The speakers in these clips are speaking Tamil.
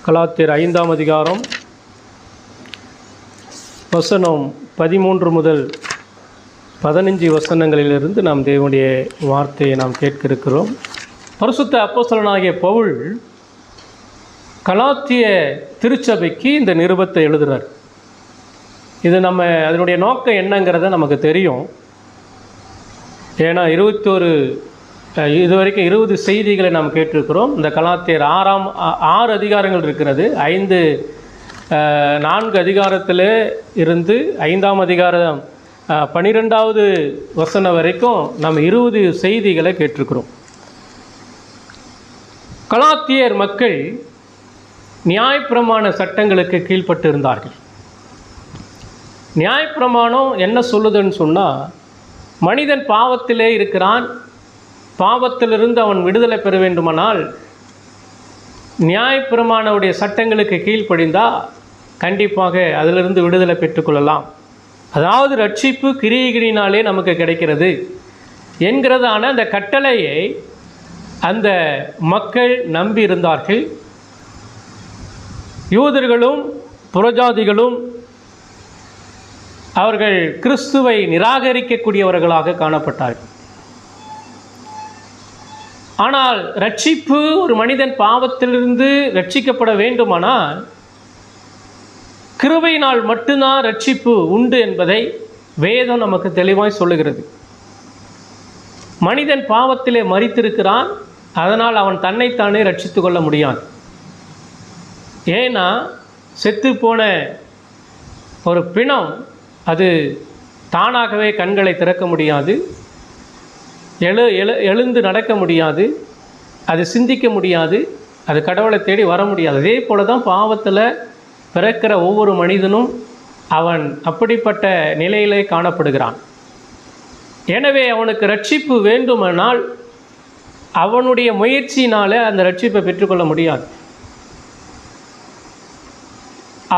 கலாத்தியர் 5ஆம் அதிகாரம் வசனம் 13 முதல் 15 வசனங்களிலிருந்து நாம் தேவனுடைய வார்த்தையை நாம் கேட்க இருக்கிறோம். பரிசுத்த அப்போஸ்தலனாகிய பவுல் கலாத்திய திருச்சபைக்கு இந்த நிருபத்தை எழுதுகிறார். இது அதனுடைய நோக்கம் என்னங்கிறத நமக்கு தெரியும். ஏன்னா இதுவரைக்கும் 20 செய்திகளை நாம் கேட்டிருக்கிறோம். இந்த கலாத்தியர் 6 அதிகாரங்கள் இருக்கிறது. 4 அதிகாரத்தில் இருந்து 5ஆம் அதிகாரம் 12வது வசனம் வரைக்கும் நம்ம 20 செய்திகளை கேட்டிருக்கிறோம். கலாத்தியர் மக்கள் நியாயப்பிரமாண சட்டங்களுக்கு கீழ்ப்பட்டு இருந்தார்கள். நியாயப்பிரமாணம் என்ன சொல்லுதுன்னு சொன்னால், மனிதன் பாவத்திலே இருக்கிறான், பாவத்திலிருந்து அவன் விடுதலை பெற வேண்டுமானால் நியாயப்பிரமாணவுடைய சட்டங்களுக்கு கீழ்ப்படிந்தால் கண்டிப்பாக அதிலிருந்து விடுதலை பெற்றுக்கொள்ளலாம். அதாவது ரட்சிப்பு கிரியைகளினாலே நமக்கு கிடைக்கிறது என்கிறதான அந்த கட்டளையை அந்த மக்கள் நம்பி இருந்தார்கள். யூதர்களும் புறஜாதிகளும் அவர்கள் கிறிஸ்துவை நிராகரிக்கக்கூடியவர்களாக காணப்பட்டார்கள். ஆனால் ரட்சிப்பு, ஒரு மனிதன் பாவத்திலிருந்து ரட்சிக்கப்பட வேண்டுமானால் கிருபையினால் மட்டும்தான் ரட்சிப்பு உண்டு என்பதை வேதம் நமக்கு தெளிவாய் சொல்லுகிறது. மனிதன் பாவத்திலே மரித்திருக்கிறான், அதனால் அவன் தன்னைத்தானே ரட்சித்து கொள்ள முடியாது. ஏன்னா செத்துப்போன ஒரு பிணம் அது தானாகவே கண்களை திறக்க முடியாது, எழுந்து நடக்க முடியாது, அது சிந்திக்க முடியாது, அது கடவுளை தேடி வர முடியாது. அதே போல தான் பாவத்தில் பிறக்கிற ஒவ்வொரு மனிதனும் அவன் அப்படிப்பட்ட நிலையிலே காணப்படுகிறான். எனவே அவனுக்கு ரட்சிப்பு வேண்டுமானால் அவனுடைய முயற்சியினால் அந்த ரட்சிப்பை பெற்றுக்கொள்ள முடியாது.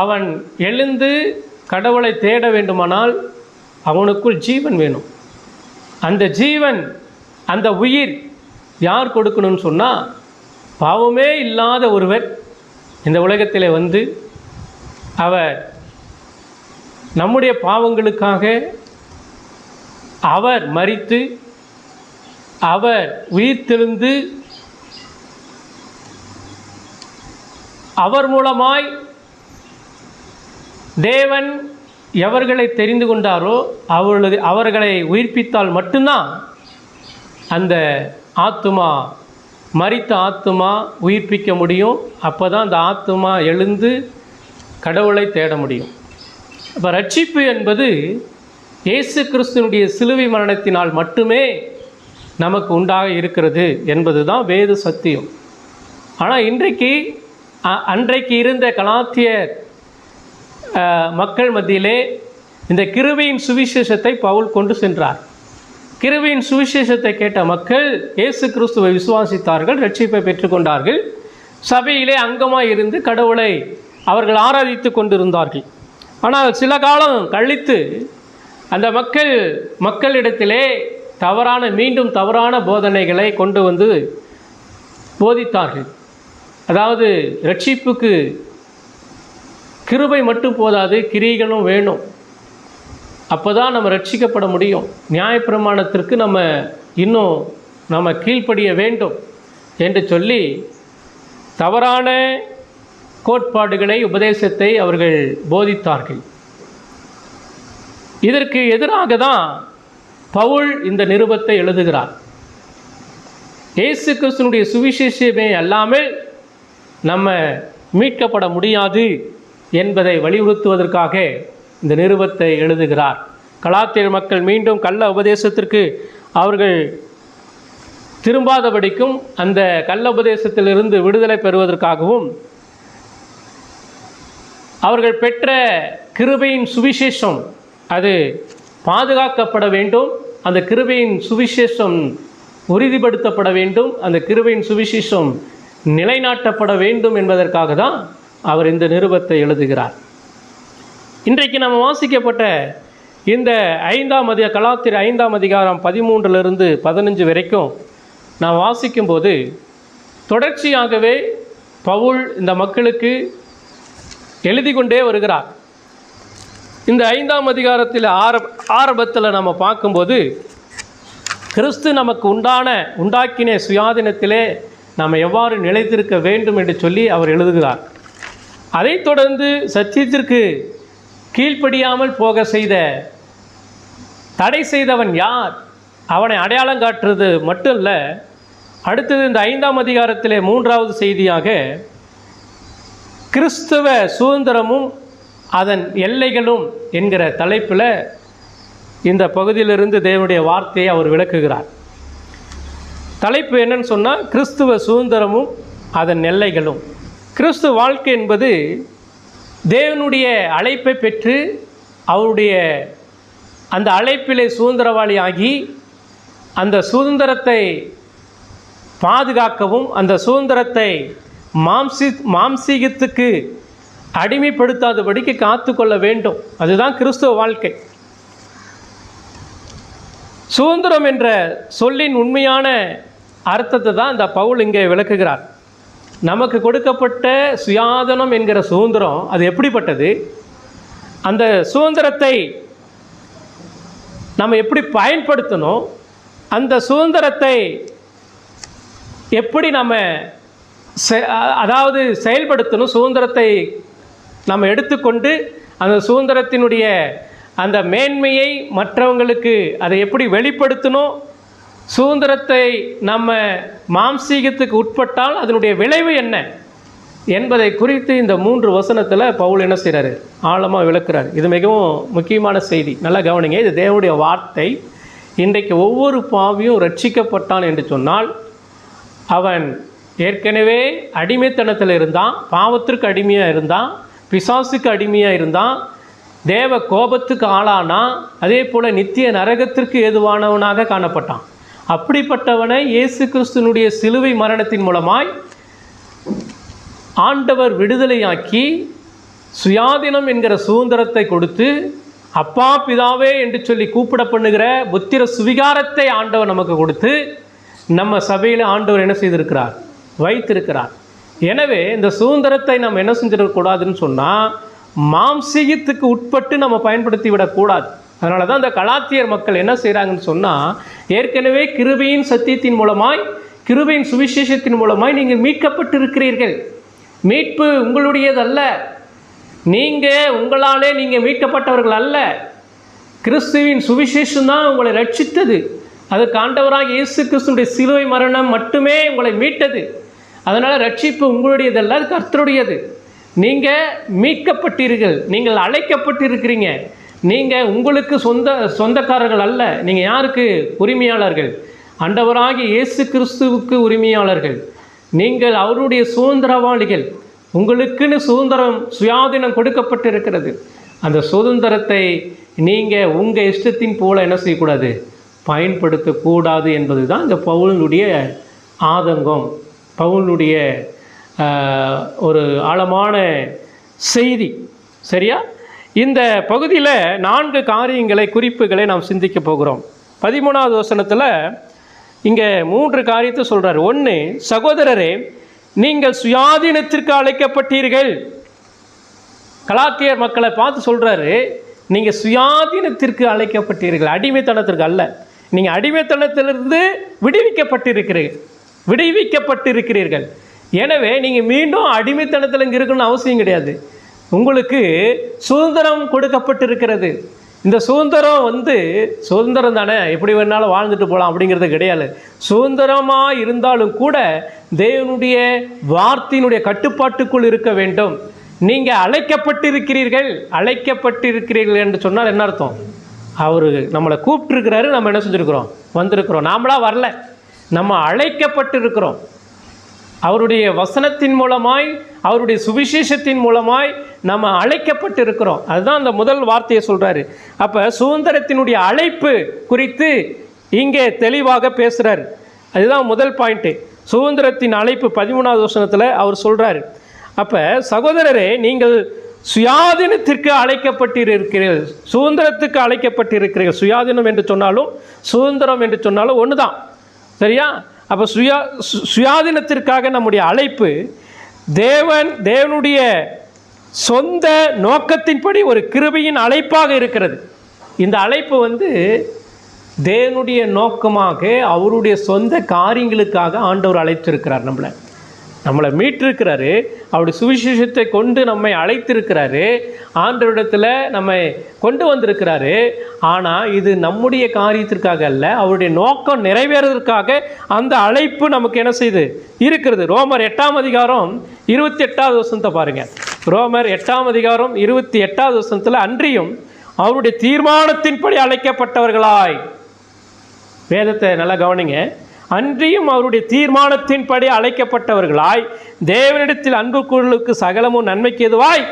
அவன் எழுந்து கடவுளை தேட வேண்டுமானால் அவனுக்குள் ஜீவன் வேணும். அந்த ஜீவன், அந்த உயிர் யார் கொடுக்கணும்னு சொன்னால், பாவமே இல்லாத ஒருவர் இந்த உலகத்தில் வந்து அவர் நம்முடைய பாவங்களுக்காக அவர் மரித்து அவர் உயிர்த்தெழுந்து அவர் மூலமாய் தேவன் எவர்களை தெரிந்து கொண்டாரோ அவர்களை உயிர்ப்பித்தால் மட்டும்தான் அந்த ஆத்துமா, மரித்த ஆத்துமா உயிர்ப்பிக்க முடியும். அப்போ தான் அந்த ஆத்துமா எழுந்து கடவுளை தேட முடியும். அப்போ ரட்சிப்பு என்பது இயேசு கிறிஸ்துவினுடைய சிலுவை மரணத்தினால் மட்டுமே நமக்கு உண்டாக இருக்கிறது என்பது தான் வேத சத்தியம். ஆனால் அன்றைக்கு இருந்த கலாத்திய மக்கள் மத்தியிலே இந்த கிருபையின் சுவிசேஷத்தை பவுல் கொண்டு சென்றார். கிருபையின் சுவிசேஷத்தை கேட்ட மக்கள் இயேசு கிறிஸ்துவை விசுவாசித்தார்கள், ரட்சிப்பை பெற்றுக்கொண்டார்கள். சபையிலே அங்கமாக இருந்து கடவுளை அவர்கள் ஆராதித்து கொண்டிருந்தார்கள். ஆனால் சில காலம் கழித்து அந்த மக்களிடத்திலே மீண்டும் தவறான போதனைகளை கொண்டு வந்து போதித்தார்கள். அதாவது ரட்சிப்புக்கு கிருபை மட்டும் போதாது, கிரியைகளும் வேணும். அப்போ தான் நம்ம ரட்சிக்கப்பட முடியும். நியாயப்பிரமாணத்திற்கு நம்ம கீழ்ப்படிய வேண்டும் என்று சொல்லி தவறான கோட்பாடுகளை, உபதேசத்தை அவர்கள் போதித்தார்கள். இதற்கு எதிராக தான் பவுல் இந்த நிருபத்தை எழுதுகிறார். இயேசு கிறிஸ்துவினுடைய சுவிசேஷமே அல்லாமல் நம்ம மீட்கப்பட முடியாது என்பதை வலியுறுத்துவதற்காக இந்த நிருபத்தை எழுதுகிறார். கலாத்தியர் மக்கள் மீண்டும் கள்ள உபதேசத்திற்கு அவர்கள் திரும்பாதபடிக்கும், அந்த கள்ள உபதேசத்திலிருந்து விடுதலை பெறுவதற்காகவும், அவர்கள் பெற்ற கிருபையின் சுவிசேஷம் அது பாதுகாக்கப்பட வேண்டும், அந்த கிருபையின் சுவிசேஷம் உறுதிப்படுத்தப்பட வேண்டும், அந்த கிருபையின் சுவிசேஷம் நிலைநாட்டப்பட வேண்டும் என்பதற்காக தான் அவர் இந்த நிருபத்தை எழுதுகிறார். இன்றைக்கு நம்ம வாசிக்கப்பட்ட இந்த கலாத்தியர் 5ஆம் அதிகாரம் 13 to 15 வரைக்கும் நான் வாசிக்கும்போது தொடர்ச்சியாகவே பவுல் இந்த மக்களுக்கு எழுதி கொண்டே வருகிறார். இந்த 5ஆம் அதிகாரத்தில் ஆரம்பத்தில் நம்ம பார்க்கும்போது கிறிஸ்து நமக்கு உண்டாக்கின சுயாதீனத்திலே நாம் எவ்வாறு நிலைத்திருக்க வேண்டும் என்று சொல்லி அவர் எழுதுகிறார். அதைத் தொடர்ந்து சத்தியத்திற்கு கீழ்ப்படியாமல் போக தடை செய்தவன் யார், அவனை அடையாளம் காட்டுறது மட்டும் இல்லை. அடுத்தது இந்த 5ஆம் அதிகாரத்திலே 3வது செய்தியாக கிறிஸ்துவ சுதந்திரமும் அதன் எல்லைகளும் என்கிற தலைப்பில் இந்த பகுதியிலிருந்து தேவனுடைய வார்த்தையை அவர் விளக்குகிறார். தலைப்பு என்னன்னு சொன்னால் கிறிஸ்துவ சுதந்திரமும் அதன் எல்லைகளும். கிறிஸ்துவ வாழ்க்கை என்பது தேவனுடைய அழைப்பை பெற்று அவருடைய அந்த அழைப்பிலே சுதந்திரவாளி ஆகி அந்த சுதந்திரத்தை பாதுகாக்கவும் அந்த சுதந்திரத்தை மாம்சீகத்துக்கு அடிமைப்படுத்தாதபடிக்கு காத்து கொள்ள வேண்டும். அதுதான் கிறிஸ்துவ வாழ்க்கை. சுதந்திரம் என்ற சொல்லின் உண்மையான அர்த்தத்தை தான் இந்த பவுல் இங்கே விளக்குகிறார். நமக்கு கொடுக்கப்பட்ட சுயாதனம் என்கிற சுதந்திரம் அது எப்படிப்பட்டது, அந்த சுதந்திரத்தை நம்ம எப்படி பயன்படுத்தணும், அந்த சுதந்திரத்தை எப்படி நம்ம செயல்படுத்தணும், சுதந்திரத்தை நம்ம எடுத்துக்கொண்டு அந்த சுதந்திரத்தினுடைய அந்த மேன்மையை மற்றவங்களுக்கு அதை எப்படி வெளிப்படுத்தணும், சுதந்திரத்தை நம்ம மாம்சீகத்துக்கு உட்பட்டால் அதனுடைய விளைவு என்ன என்பதை குறித்து இந்த 3 வசனத்தில் பவுல் என்ன செய்கிறாரு, ஆழமாக விளக்குறாரு. இது மிகவும் முக்கியமான செய்தி, நல்லா கவனிங்க. இது தேவனுடைய வார்த்தை. இன்றைக்கு ஒவ்வொரு பாவியும் ரட்சிக்கப்பட்டான் என்று சொன்னால் அவன் ஏற்கனவே அடிமைத்தனத்தில் இருந்தான், பாவத்திற்கு அடிமையாக இருந்தான், பிசாசுக்கு அடிமையாக இருந்தான், தேவ கோபத்துக்கு ஆளானா, அதே போல் நித்திய நரகத்திற்கு ஏதுவானவனாக காணப்பட்டான். அப்படிப்பட்டவனை இயேசு கிறிஸ்துனுடைய சிலுவை மரணத்தின் மூலமாய் ஆண்டவர் விடுதலையாக்கி சுயாதீனம் என்கிற சுதந்திரத்தை கொடுத்து அப்பா பிதாவே என்று சொல்லி கூப்பிட பண்ணுகிற புத்திர சுவிகாரத்தை ஆண்டவர் நமக்கு கொடுத்து நம்ம சபையில் ஆண்டவர் என்ன செய்திருக்கிறார், வைத்திருக்கிறார். எனவே இந்த சுதந்திரத்தை நம்ம என்ன செஞ்சிடக்கூடாதுன்னு சொன்னால் மாம்சீகத்துக்கு உட்பட்டு நம்ம பயன்படுத்தி விடக்கூடாது. அதனால தான் இந்த கலாத்தியர் மக்கள் என்ன செய்கிறாங்கன்னு சொன்னால், ஏற்கனவே கிருபையின் சத்தியத்தின் மூலமாய் கிருபையின் சுவிசேஷத்தின் மூலமாய் நீங்கள் மீட்கப்பட்டு இருக்கிறீர்கள். மீட்பு உங்களுடையதல்ல, நீங்கள் உங்களாலே நீங்கள் மீட்கப்பட்டவர்கள் அல்ல. கிறிஸ்துவின் சுவிசேஷம் தான் உங்களை ரட்சித்தது. அதுக்கு ஆண்டவராக இயேசு கிறிஸ்துடைய சிலுவை மரணம் மட்டுமே உங்களை மீட்டது. அதனால் ரட்சிப்பு உங்களுடையதல்ல, அது கர்த்தருடையது. நீங்கள் மீட்கப்பட்டீர்கள், நீங்கள் அழைக்கப்பட்டிருக்கிறீங்க. நீங்கள் உங்களுக்கு சொந்தக்காரர்கள் அல்ல. நீங்கள் யாருக்கு உரிமையாளர்கள்? ஆண்டவராகிய இயேசு கிறிஸ்துவுக்கு உரிமையாளர்கள். நீங்கள் அவருடைய சுதந்திரவாளிகள். உங்களுக்குன்னு சுயாதீனம் கொடுக்கப்பட்டிருக்கிறது. அந்த சுதந்திரத்தை நீங்கள் உங்கள் இஷ்டத்தின் போல என்ன செய்யக்கூடாது, பயன்படுத்தக்கூடாது என்பது தான் இந்த பவுலுடைய ஆதங்கம், பவுலுடைய ஒரு ஆழமான செய்தி. சரியா? இந்த பகுதியில் 4 காரியங்களை, குறிப்புகளை நாம் சிந்திக்க போகிறோம். 13வது வசனத்தில் இங்கே 3 காரியத்தை சொல்கிறார். 1, சகோதரரே நீங்கள் சுயாதீனத்திற்கு அழைக்கப்பட்டீர்கள். கலாத்தியர் மக்களை பார்த்து சொல்கிறாரு, நீங்கள் சுயாதீனத்திற்கு அழைக்கப்பட்டீர்கள், அடிமைத்தனத்திற்கு அல்ல. நீங்கள் அடிமைத்தனத்திலிருந்து விடுவிக்கப்பட்டிருக்கிறீர்கள். எனவே நீங்கள் மீண்டும் அடிமைத்தனத்தில் இங்கே இருக்கணும்னு அவசியம் கிடையாது. உங்களுக்கு சுதந்திரம் கொடுக்கப்பட்டிருக்கிறது. இந்த சுதந்திரம் சுதந்திரம் தானே, எப்படி வேணாலும் வாழ்ந்துட்டு போகலாம் அப்படிங்கிறது கிடையாது. சுதந்திரமாக இருந்தாலும் கூட தேவனுடைய வார்த்தையினுடைய கட்டுப்பாட்டுக்குள் இருக்க வேண்டும். நீங்கள் அழைக்கப்பட்டிருக்கிறீர்கள் என்று சொன்னால் என்ன அர்த்தம்? அவர் நம்மளை கூப்பிட்டுருக்கிறாரு, நம்ம என்ன செஞ்சுருக்கிறோம், வந்திருக்கிறோம். நாமளாக வரல, நம்ம அழைக்கப்பட்டிருக்கிறோம். அவருடைய வசனத்தின் மூலமாய், அவருடைய சுவிசேஷத்தின் மூலமாய் நம்ம அழைக்கப்பட்டிருக்கிறோம். அதுதான் அந்த முதல் வார்த்தையை சொல்கிறாரு. அப்போ சுதந்திரத்தினுடைய அழைப்பு குறித்து இங்கே தெளிவாக பேசுகிறார். அதுதான் முதல் பாயிண்ட்டு, சுதந்திரத்தின் அழைப்பு. 13வது வசனத்தில் அவர் சொல்கிறார். அப்போ சகோதரரே நீங்கள் சுயாதீனத்திற்கு அழைக்கப்பட்டிருக்கிறீர்கள், சுதந்திரத்துக்கு அழைக்கப்பட்டிருக்கிறீர்கள். சுயாதீனம் என்று சொன்னாலும் சுதந்திரம் என்று சொன்னாலும் ஒன்று தான். சரியா? அப்போ சுயாதீனத்திற்காக நம்முடைய அழைப்பு. தேவனுடைய சொந்த நோக்கத்தின்படி ஒரு கிருபையின் அழைப்பாக இருக்கிறது. இந்த அழைப்பு தேவனுடைய நோக்கமாக அவருடைய சொந்த காரியங்களுக்காக ஆண்டவர் அழைத்திருக்கிறார். நம்மளை மீட்டிருக்கிறாரு. அவருடைய சுவிசேஷத்தை கொண்டு நம்மை அழைத்திருக்கிறாரு. ஆண்டவரிடத்தில் நம்மை கொண்டு வந்திருக்கிறாரு. ஆனால் இது நம்முடைய காரியத்திற்காக அல்ல, அவருடைய நோக்கம் நிறைவேறதற்காக அந்த அழைப்பு நமக்கு என்ன செய்து இருக்கிறது. ரோமர் 8ஆம் அதிகாரம் 28வது வசனத்தை பாருங்கள். ரோமர் 8ஆம் அதிகாரம் 28வது வசனத்தில், அன்றியும் அவருடைய தீர்மானத்தின்படி அழைக்கப்பட்டவர்களாய், வேதத்தை நல்லா கவனிங்க, அன்றியும் அவருடைய தீர்மானத்தின்படி அழைக்கப்பட்டவர்களாய் தேவனிடத்தில் அன்பு கூறலுக்கு சகலமும் நன்மைக்கு எதுவாய்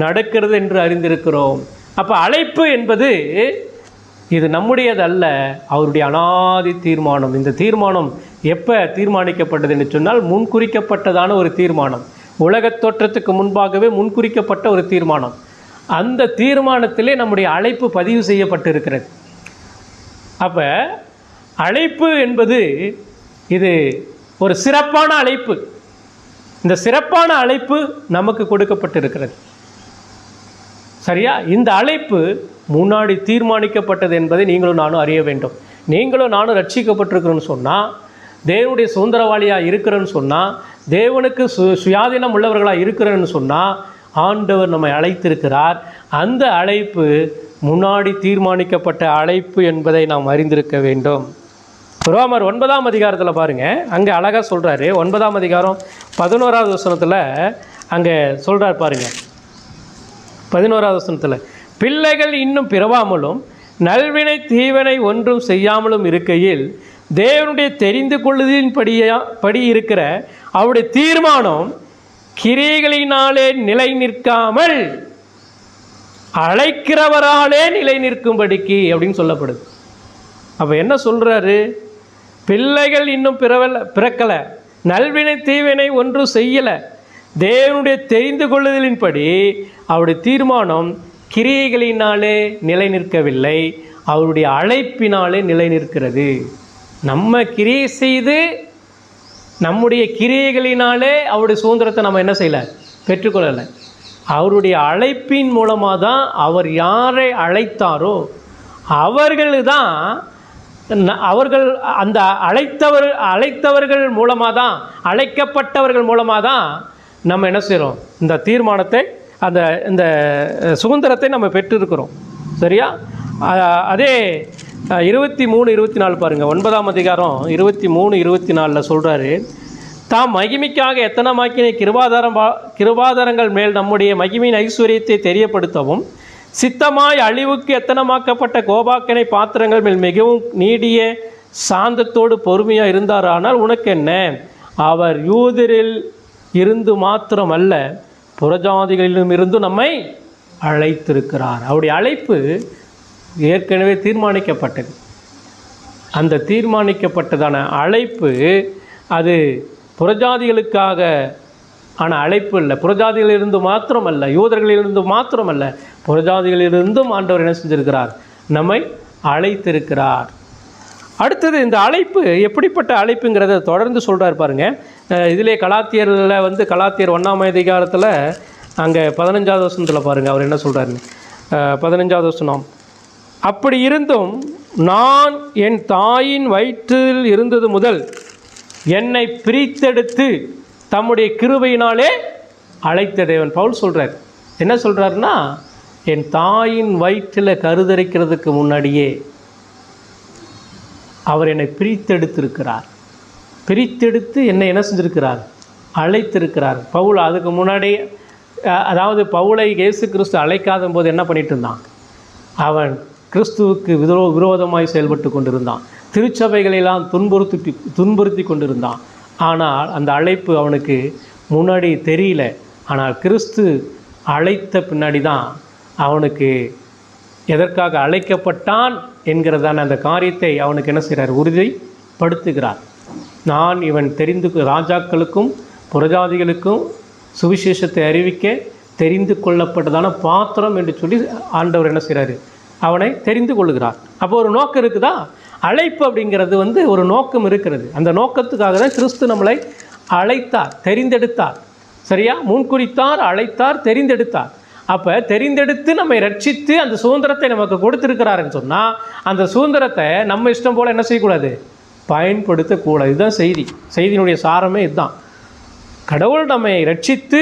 நடக்கிறது என்று அறிந்திருக்கிறோம். அப்போ அழைப்பு என்பது இது நம்முடையது அல்ல, அவருடைய அனாதி தீர்மானம். இந்த தீர்மானம் எப்போ தீர்மானிக்கப்பட்டது என்று சொன்னால், முன்குறிக்கப்பட்டதான ஒரு தீர்மானம். உலகத் தோற்றத்துக்கு முன்பாகவே முன்குறிக்கப்பட்ட ஒரு தீர்மானம். அந்த தீர்மானத்திலே நம்முடைய அழைப்பு பதிவு செய்யப்பட்டிருக்கிறது. அப்போ அழைப்பு என்பது இது ஒரு சிறப்பான அழைப்பு. இந்த சிறப்பான அழைப்பு நமக்கு கொடுக்கப்பட்டிருக்கிறது. சரியா? இந்த அழைப்பு முன்னாடி தீர்மானிக்கப்பட்டது என்பதை நீங்களும் நானும் அறிய வேண்டும். நீங்களும் நானும் ரட்சிக்கப்பட்டிருக்கிறோன்னு சொன்னால், தேவனுடைய சுதந்திரவாளியாக இருக்கிறேன்னு சொன்னால், தேவனுக்கு சுயாதீனம் உள்ளவர்களாக இருக்கிறேன்னு சொன்னால், ஆண்டவர் நம்மை அழைத்திருக்கிறார். அந்த அழைப்பு முன்னாடி தீர்மானிக்கப்பட்ட அழைப்பு என்பதை நாம் அறிந்திருக்க வேண்டும். ரோமர் 9ஆம் அதிகாரத்தில் பாருங்கள், அங்கே அழகாக சொல்கிறாரு. 9ஆம் அதிகாரம் 11வது வசனத்தில் அங்கே சொல்கிறார் பாருங்கள். 11வது வசனத்தில், பிள்ளைகள் இன்னும் பிறவாமலும் நல்வினை தீவனை ஒன்றும் செய்யாமலும் இருக்கையில் தேவனுடைய தெரிந்து கொள்ளுதலின் படி இருக்கிற அவருடைய தீர்மானம் கிரியைகளினாலே நிலை நிற்காமல் அழைக்கிறவராலே நிலை நிற்கும்படிக்கு அப்படின்னு சொல்லப்படுது. அப்போ என்ன சொல்கிறாரு? பிள்ளைகள் இன்னும் பிறக்கலை, நல்வினை தீவினை ஒன்றும் செய்யலை, தேவனுடைய தெரிந்து கொள்ளுதலின்படி அவருடைய தீர்மானம் கிரியைகளினாலே நிலை நிற்கவில்லை, அவருடைய அழைப்பினாலே நிலை நிற்கிறது. நம்ம கிரியை செய்து நம்முடைய கிரியைகளினாலே அவருடைய சுதந்திரத்தை நம்ம என்ன செய்யலை, பெற்றுக்கொள்ளலை. அவருடைய அழைப்பின் மூலமாக தான், அவர் யாரை அழைத்தாரோ அவர்கள் அந்த அழைத்தவர்கள் மூலமாக தான், அழைக்கப்பட்டவர்கள் மூலமாக தான் நம்ம என்ன செய்கிறோம், இந்த தீர்மானத்தை இந்த சுதந்திரத்தை நம்ம பெற்றிருக்கிறோம். சரியா? அதே 23-24 பாருங்கள். 9ஆம் அதிகாரம் 23-24 சொல்கிறாரு, தாம் மகிமைக்காக எத்தனமாக்கின கிருபாதாரங்கள் மேல் நம்முடைய மகிமையின் ஐஸ்வர்யத்தை தெரியப்படுத்தவும், சித்தமாய் அழிவுக்கு எத்தனமாக்கப்பட்ட கோபாக்கனை பாத்திரங்கள் மேல் மிகவும் நீடிய சாந்தத்தோடு பொறுமையாக இருந்தார். ஆனால் உனக்கு என்ன, அவர் யூதரில் இருந்து மாத்திரமல்ல புறஜாதிகளிலும் இருந்து நம்மை அழைத்திருக்கிறார். அவருடைய அழைப்பு ஏற்கனவே தீர்மானிக்கப்பட்டது. அந்த தீர்மானிக்கப்பட்டதான அழைப்பு அது புறஜாதிகளுக்காக ஆன அழைப்பு இல்லை. புறஜாதிகளிலிருந்து மாத்திரமல்ல, யூதர்களிலிருந்து மாத்திரமல்ல, புறஜாதிகளிலிருந்தும் ஆண்டவர் என்ன செஞ்சிருக்கிறார், நம்மை அழைத்திருக்கிறார். அடுத்தது இந்த அழைப்பு எப்படிப்பட்ட அழைப்புங்கிறத தொடர்ந்து சொல்கிறார் பாருங்கள். இதிலே கலாத்தியரில் கலாத்தியர் 1ஆம் அதிகாரத்தில் அங்கே 15வது வசனத்தில் பாருங்கள், அவர் என்ன சொல்கிறாருன்னு. 15வது வசனம், அப்படி இருந்தும் நான் என் தாயின் வயிற்றில் இருந்தது முதல் என்னை பிரித்தெடுத்து தம்முடைய கிருபையினாலே அழைத்த தேவன். பவுல் சொல்கிறார். என்ன சொல்கிறாருன்னா, என் தாயின் வயிற்றில் கருதரிக்கிறதுக்கு முன்னாடியே அவர் என்னை பிரித்தெடுத்திருக்கிறார். பிரித்தெடுத்து என்னை என்ன செஞ்சிருக்கிறார், அழைத்திருக்கிறார். பவுல் அதுக்கு முன்னாடி, அதாவது பவுலை இயேசு கிறிஸ்து அழைக்காத போது என்ன பண்ணிட்டு இருந்தான், அவன் கிறிஸ்துவுக்கு விரோதமாய் செயல்பட்டு கொண்டிருந்தான். திருச்சபைகளெல்லாம் துன்புறுத்தி கொண்டிருந்தான். ஆனால் அந்த அழைப்பு அவனுக்கு முன்னாடி தெரியல. ஆனால் கிறிஸ்து அழைத்த பின்னாடி தான் அவனுக்கு எதற்காக அழைக்கப்பட்டான் என்கிறதான அந்த காரியத்தை அவனுக்கு என்ன செய்கிறார், உறுதிப்படுத்துகிறார். நான் இவன் ராஜாக்களுக்கும் புறஜாதிகளுக்கும் சுவிசேஷத்தை அறிவிக்க தெரிந்து கொள்ளப்பட்டதான பாத்திரம் என்று சொல்லி ஆண்டவர் என்ன செய்கிறாரு, அவனை தெரிந்து கொள்கிறார். அப்போ ஒரு நோக்கம் இருக்குதா, அழைப்பு அப்படிங்கிறது ஒரு நோக்கம் இருக்கிறது. அந்த நோக்கத்துக்காக தான் கிறிஸ்து நம்மளை அழைத்தார், தெரிந்தெடுத்தார். சரியா? முன்குறித்தார், அழைத்தார், தெரிந்தெடுத்தார். அப்போ தெரிந்தெடுத்து நம்மை ரட்சித்து அந்த சுதந்திரத்தை நமக்கு கொடுத்துருக்கிறாருன்னு சொன்னால், அந்த சுதந்திரத்தை நம்ம இஷ்டம் போல் என்ன செய்யக்கூடாது? பயன்படுத்தக்கூடாது. இதுதான் செய்தியினுடைய சாரமே இதுதான். கடவுள் நம்மை ரட்சித்து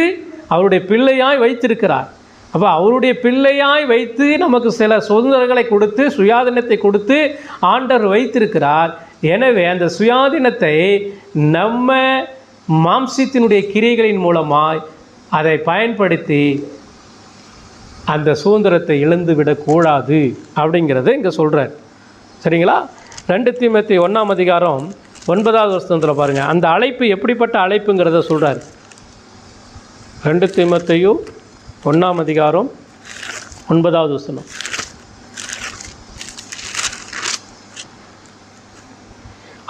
அவருடைய பிள்ளையாய் வைத்திருக்கிறார். அப்போ அவருடைய பிள்ளையாய் வைத்து நமக்கு சில சுதந்திரங்களை கொடுத்து, சுயாதீனத்தை கொடுத்து ஆண்டவர் வைத்திருக்கிறார். எனவே அந்த சுயாதீனத்தை நம்ம மாம்சத்தினுடைய கிரியைகளின் மூலமாய் அதை பயன்படுத்தி அந்த சுதந்திரத்தை இழந்து விடக்கூடாது அப்படிங்கிறத இங்கே சொல்கிறார். சரிங்களா? 2 தீமோத்தேயு 1ஆம் அதிகாரம் 9வது வசனத்தில் பாருங்கள், அந்த அழைப்பு எப்படிப்பட்ட அழைப்புங்கிறத சொல்கிறார். 2 தீமோத்தேயு 1ஆம் அதிகாரம் 9வது வசனம்.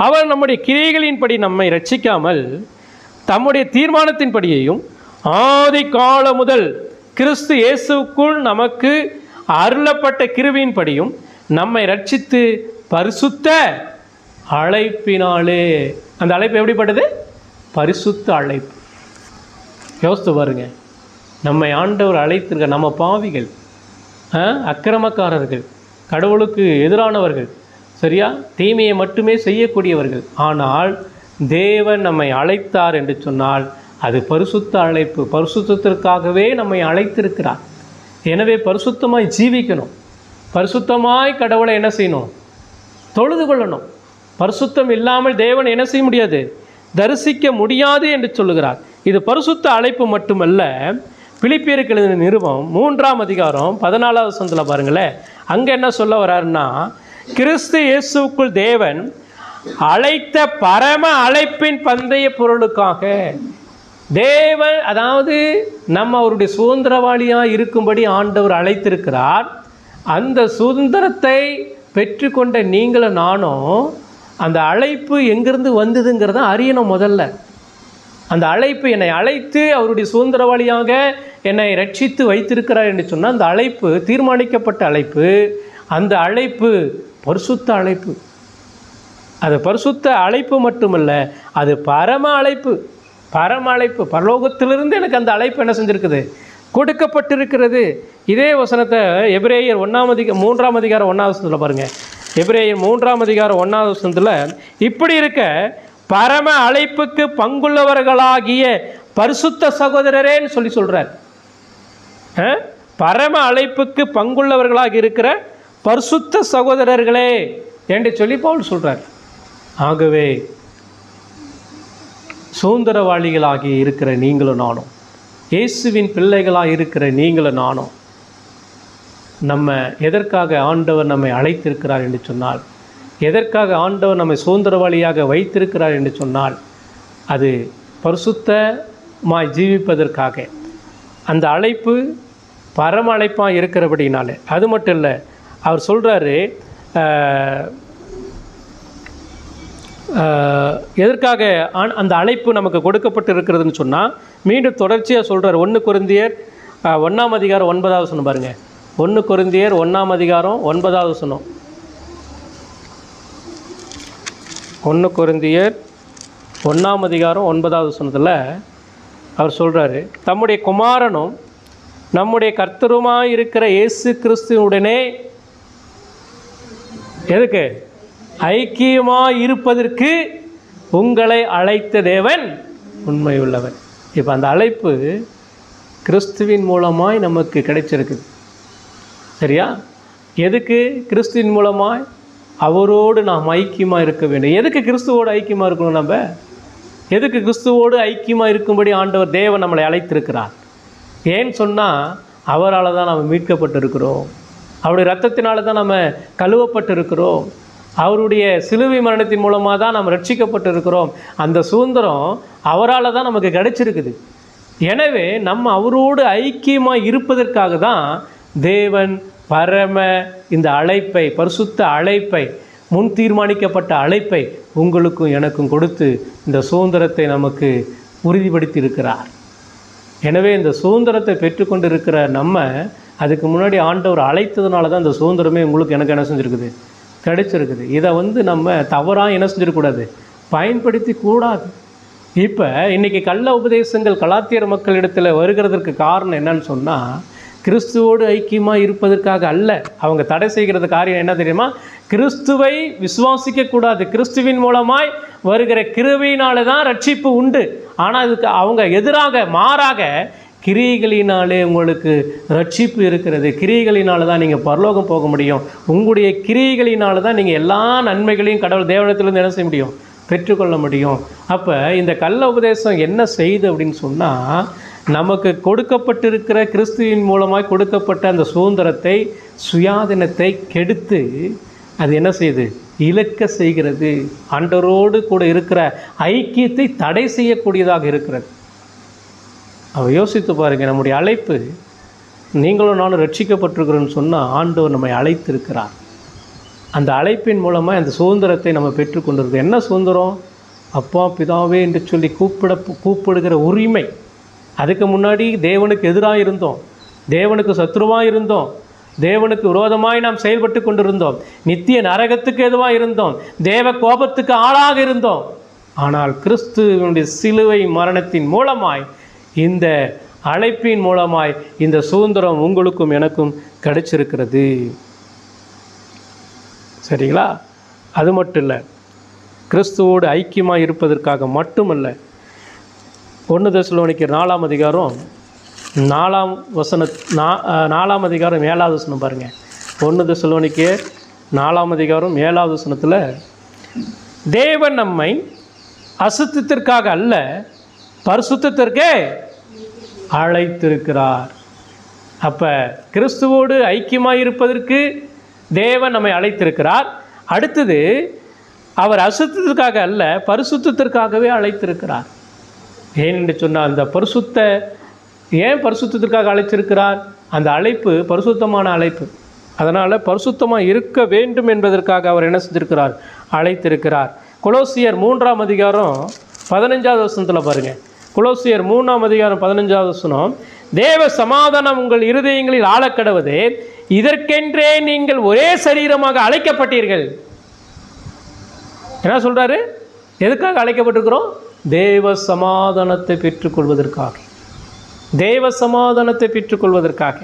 அவர் நம்முடைய கிரியைகளின்படி நம்மை ரட்சிக்காமல் தம்முடைய தீர்மானத்தின்படியையும் ஆதி காலம் முதல் கிறிஸ்து இயேசுக்குள் நமக்கு அருளப்பட்ட கிருபையின்படியும் நம்மை ரட்சித்து பரிசுத்த அழைப்பினாலே. அந்த அழைப்பு எப்படிப்பட்டது? பரிசுத்த அழைப்பு. யோசித்து பாருங்க, நம்மை ஆண்டவர் அழைத்திருக்க, நம்ம பாவிகள், அக்கிரமக்காரர்கள், கடவுளுக்கு எதிரானவர்கள், சரியா? தீமையை மட்டுமே செய்யக்கூடியவர்கள். ஆனால் தேவன் நம்மை அழைத்தார் என்று சொன்னால் அது பரிசுத்த அழைப்பு. பரிசுத்தத்திற்காகவே நம்மை அழைத்திருக்கிறார். எனவே பரிசுத்தமாய் ஜீவிக்கணும். பரிசுத்தமாய் கடவுளை என்ன செய்யணும்? தொழுது கொள்ளணும். பரிசுத்தம் இல்லாமல் தேவன் என்ன செய்ய முடியாது? தரிசிக்க முடியாது என்று சொல்லுகிறார். இது பரிசுத்த அழைப்பு மட்டுமல்ல. பிலிப்பியருக்கு எழுதின நிருபம் 3ஆம் அதிகாரம் 14வது வசனத்தில் பாருங்களேன். அங்கே என்ன சொல்ல வர்றாருன்னா, கிறிஸ்து இயேசுக்குள் தேவன் அழைத்த பரம அழைப்பின் பந்தய பொருளுக்காக தேவன், அதாவது நம்ம அவருடைய சுதந்திரவாளியாக இருக்கும்படி ஆண்டவர் அழைத்திருக்கிறார். அந்த சுதந்திரத்தை பெற்றுக்கொண்ட நீங்களும் நானும் அந்த அழைப்பு எங்கிருந்து வந்ததுங்கிறத அறியணும். முதல்ல அந்த அழைப்பு, என்னை அழைத்து அவருடைய சுதந்திரவாளியாக என்னை ரட்சித்து வைத்திருக்கிறார் என்று சொன்னால் அந்த அழைப்பு தீர்மானிக்கப்பட்ட அழைப்பு. அந்த அழைப்பு பரிசுத்த அழைப்பு. அது பரிசுத்த அழைப்பு மட்டுமல்ல, அது பரம அழைப்பு. பரம அழைப்பு, பரலோகத்திலிருந்து எனக்கு அந்த அழைப்பு என்ன செஞ்சுருக்குது? கொடுக்கப்பட்டிருக்கிறது. இதே வசனத்தை எபிரேயர் 3ஆம் அதிகாரம் 1வது வசனத்தில் பாருங்கள். எபிரேயர் 3ஆம் அதிகாரம் 1வது வசனத்தில் இப்படி இருக்க பரம அழைப்புக்கு பங்குள்ளவர்களாகிய பரிசுத்த சகோதரரேன்னு சொல்கிறார். பரம அழைப்புக்கு பங்குள்ளவர்களாக இருக்கிற பரிசுத்த சகோதரர்களே என்று சொல்லி பவுல் சொல்கிறார். ஆகவே சுதந்திரவாளிகளாகி இருக்கிற நீங்களும் நானும், இயேசுவின் பிள்ளைகளாக இருக்கிற நீங்களும் நானும், நம்ம எதற்காக ஆண்டவர் நம்மை அழைத்திருக்கிறார் என்று சொன்னால், எதற்காக ஆண்டவர் நம்மை சுதந்திரவாளியாக வைத்திருக்கிறார் என்று சொன்னால், அது பரிசுத்தமாய் ஜீவிப்பதற்காக. அந்த அழைப்பு பரம அழைப்பாக இருக்கிறபடினாலே. அது மட்டும் இல்லை, அவர் சொல்கிறாரு எதற்காக அந்த அழைப்பு நமக்கு கொடுக்கப்பட்டு இருக்கிறதுன்னு சொன்னால், மீண்டும் தொடர்ச்சியாக சொல்கிறார். 1 கொரிந்தியர் 1ஆம் அதிகாரம் 9வது வசனம் பாருங்கள். 1 கொரிந்தியர் 1ஆம் அதிகாரம் 9வது வசனம். 1 கொரிந்தியர் 1ஆம் அதிகாரம் 9வது வசனத்தில் அவர் சொல்கிறாரு, தம்முடைய குமாரனும் நம்முடைய கர்த்தருமாய் இருக்கிற இயேசு கிறிஸ்துவுடனே எதுக்கு? ஐக்கியமாக இருப்பதற்கு உங்களை அழைத்த தேவன் உண்மை உள்ளவர். இப்போ அந்த அழைப்பு கிறிஸ்துவின் மூலமாய் நமக்கு கிடைச்சிருக்குது. சரியா? எதுக்கு? கிறிஸ்துவின் மூலமாய் அவரோடு நாம் ஐக்கியமாக இருக்க வேண்டும். எதுக்கு கிறிஸ்துவோடு ஐக்கியமாக இருக்கணும்? நம்ம எதுக்கு கிறிஸ்துவோடு ஐக்கியமாக இருக்கும்படி ஆண்டவர் தேவன் நம்மளை அழைத்திருக்கிறார்? ஏன்னு சொன்னால், அவரால் தான் நம்ம மீட்கப்பட்டிருக்கிறோம். அவருடைய இரத்தத்தினால தான் நம்ம கழுவப்பட்டிருக்கிறோம். அவருடைய சிலுவை மரணத்தின் மூலமாக தான் நம்ம ரட்சிக்கப்பட்டிருக்கிறோம். அந்த சுதந்திரம் அவரால் தான் நமக்கு கிடைச்சிருக்குது. எனவே நம்ம அவரோடு ஐக்கியமாக இருப்பதற்காக தான் தேவன் பரம இந்த அழைப்பை, பரிசுத்த அழைப்பை, முன் தீர்மானிக்கப்பட்ட அழைப்பை உங்களுக்கும் எனக்கும் கொடுத்து இந்த சுதந்திரத்தை நமக்கு உறுதிப்படுத்தி இருக்கிறார். எனவே இந்த சுதந்திரத்தை பெற்றுக்கொண்டு இருக்கிற நம்ம, அதுக்கு முன்னாடி ஆண்டவர் அழைத்ததுனால தான் இந்த சுதந்திரமே உங்களுக்கு எனக்கு என்ன செஞ்சுருக்குது? கிடைச்சிருக்குது. இதை நம்ம தவறாக என்ன செஞ்சிடக்கூடாது? பயன்படுத்தி கூடாது. இப்போ இன்றைக்கி கள்ள உபதேசங்கள் கலாத்தியர் மக்களிடத்தில் வருகிறதுக்கு காரணம் என்னன்னு சொன்னால், கிறிஸ்துவோடு ஐக்கியமாக இருப்பதற்காக அல்ல. அவங்க தடை செய்கிறது காரியம் என்ன தெரியுமா? கிறிஸ்துவை விசுவாசிக்கக்கூடாது. கிறிஸ்துவின் மூலமாய் வருகிற கிருபையினால தான் ரட்சிப்பு உண்டு. ஆனால் இதுக்கு அவங்க எதிராக மாறாக கிரியைகளினாலே உங்களுக்கு ரட்சிப்பு இருக்கிறது, கிரியைகளினால தான் நீங்கள் பரலோகம் போக முடியும், உங்களுடைய கிரியைகளினால தான் நீங்கள் எல்லா நன்மைகளையும் கடவுள் தேவனிடத்திலிருந்து என்ன செய்ய முடியும், பெற்றுக்கொள்ள முடியும். அப்போ இந்த கள்ள உபதேசம் என்ன செய்யுது அப்படின்னு சொன்னால், நமக்கு கொடுக்கப்பட்டிருக்கிற கிறிஸ்துவின் மூலமாக கொடுக்கப்பட்ட அந்த சுதந்திரத்தை, சுயாதீனத்தை கெடுத்து அது என்ன செய்யுது, இழக்க செய்கிறது. ஆண்டவரோடு கூட இருக்கிற ஐக்கியத்தை தடை செய்யக்கூடியதாக இருக்கிறது. அவள் யோசித்து பாருங்கள், நம்முடைய அழைப்பு, நீங்களும் நானும் ரட்சிக்கப்பட்டிருக்கிறோன்னு சொன்னால் ஆண்டவர் நம்மை அழைத்திருக்கிறார். அந்த அழைப்பின் மூலமாக அந்த சுதந்திரத்தை நம்ம பெற்றுக்கொண்டிருக்கோம். என்ன சுதந்திரம்? அப்பா பிதாவே என்று சொல்லி கூப்பிடுகிற உரிமை. அதுக்கு முன்னாடி தேவனுக்கு எதிராக இருந்தோம், தேவனுக்கு சத்ருவாக இருந்தோம், தேவனுக்கு விரோதமாய் நாம் செயல்பட்டு கொண்டிருந்தோம், நித்திய நரகத்துக்கு எதுவாக இருந்தோம், தேவ கோபத்துக்கு ஆளாக இருந்தோம். ஆனால் கிறிஸ்துவனுடைய சிலுவை மரணத்தின் மூலமாய், இந்த அழைப்பின் மூலமாய் இந்த சுதந்திரம் உங்களுக்கும் எனக்கும் கிடைச்சிருக்கிறது. சரிங்களா? அது மட்டும் இல்லை, கிறிஸ்துவோடு ஐக்கியமாக இருப்பதற்காக மட்டுமல்ல. 1 தெசலோனிக்கர் 4ஆம் அதிகாரம் 4ஆம் அதிகாரம் 7வது வசனம் பாருங்கள். 1 தெசலோனிக்கர் 4ஆம் அதிகாரம் 7வது வசனத்தில், தேவன் நம்மை அசுத்தத்திற்காக அல்ல பரிசுத்தத்திற்கே அழைத்திருக்கிறார். அப்போ கிறிஸ்துவோடு ஐக்கியமாக இருப்பதற்கு தேவன் நம்மை அழைத்திருக்கிறார். அடுத்தது, அவர் அசுத்தத்திற்காக அல்ல பரிசுத்தத்திற்காகவே அழைத்திருக்கிறார். ஏனென்று சொன்னால், அந்த ஏன் பரிசுத்தத்திற்காக அழைத்திருக்கிறார்? அந்த அழைப்பு பரிசுத்தமான அழைப்பு. அதனால் பரிசுத்தமாக இருக்க வேண்டும் என்பதற்காக அவர் என்ன செஞ்சிருக்கிறார், அழைத்திருக்கிறார். கொலோசியர் 3ஆம் அதிகாரம் 15வது வசனத்தில் பாருங்கள். கொலோசியர் 3ஆம் அதிகாரம் 15வது வசனம், தேவ சமாதானம் உங்கள் இருதயங்களில் ஆளக்கடவுதே, இதற்கென்றே நீங்கள் ஒரே சரீரமாக அழைக்கப்பட்டீர்கள். என்ன சொல்கிறாரு? எதுக்காக அழைக்கப்பட்டிருக்கிறோம்? தேவ சமாதானத்தை பெற்றுக்கொள்வதற்காக, தேவ சமாதானத்தை பெற்றுக்கொள்வதற்காக.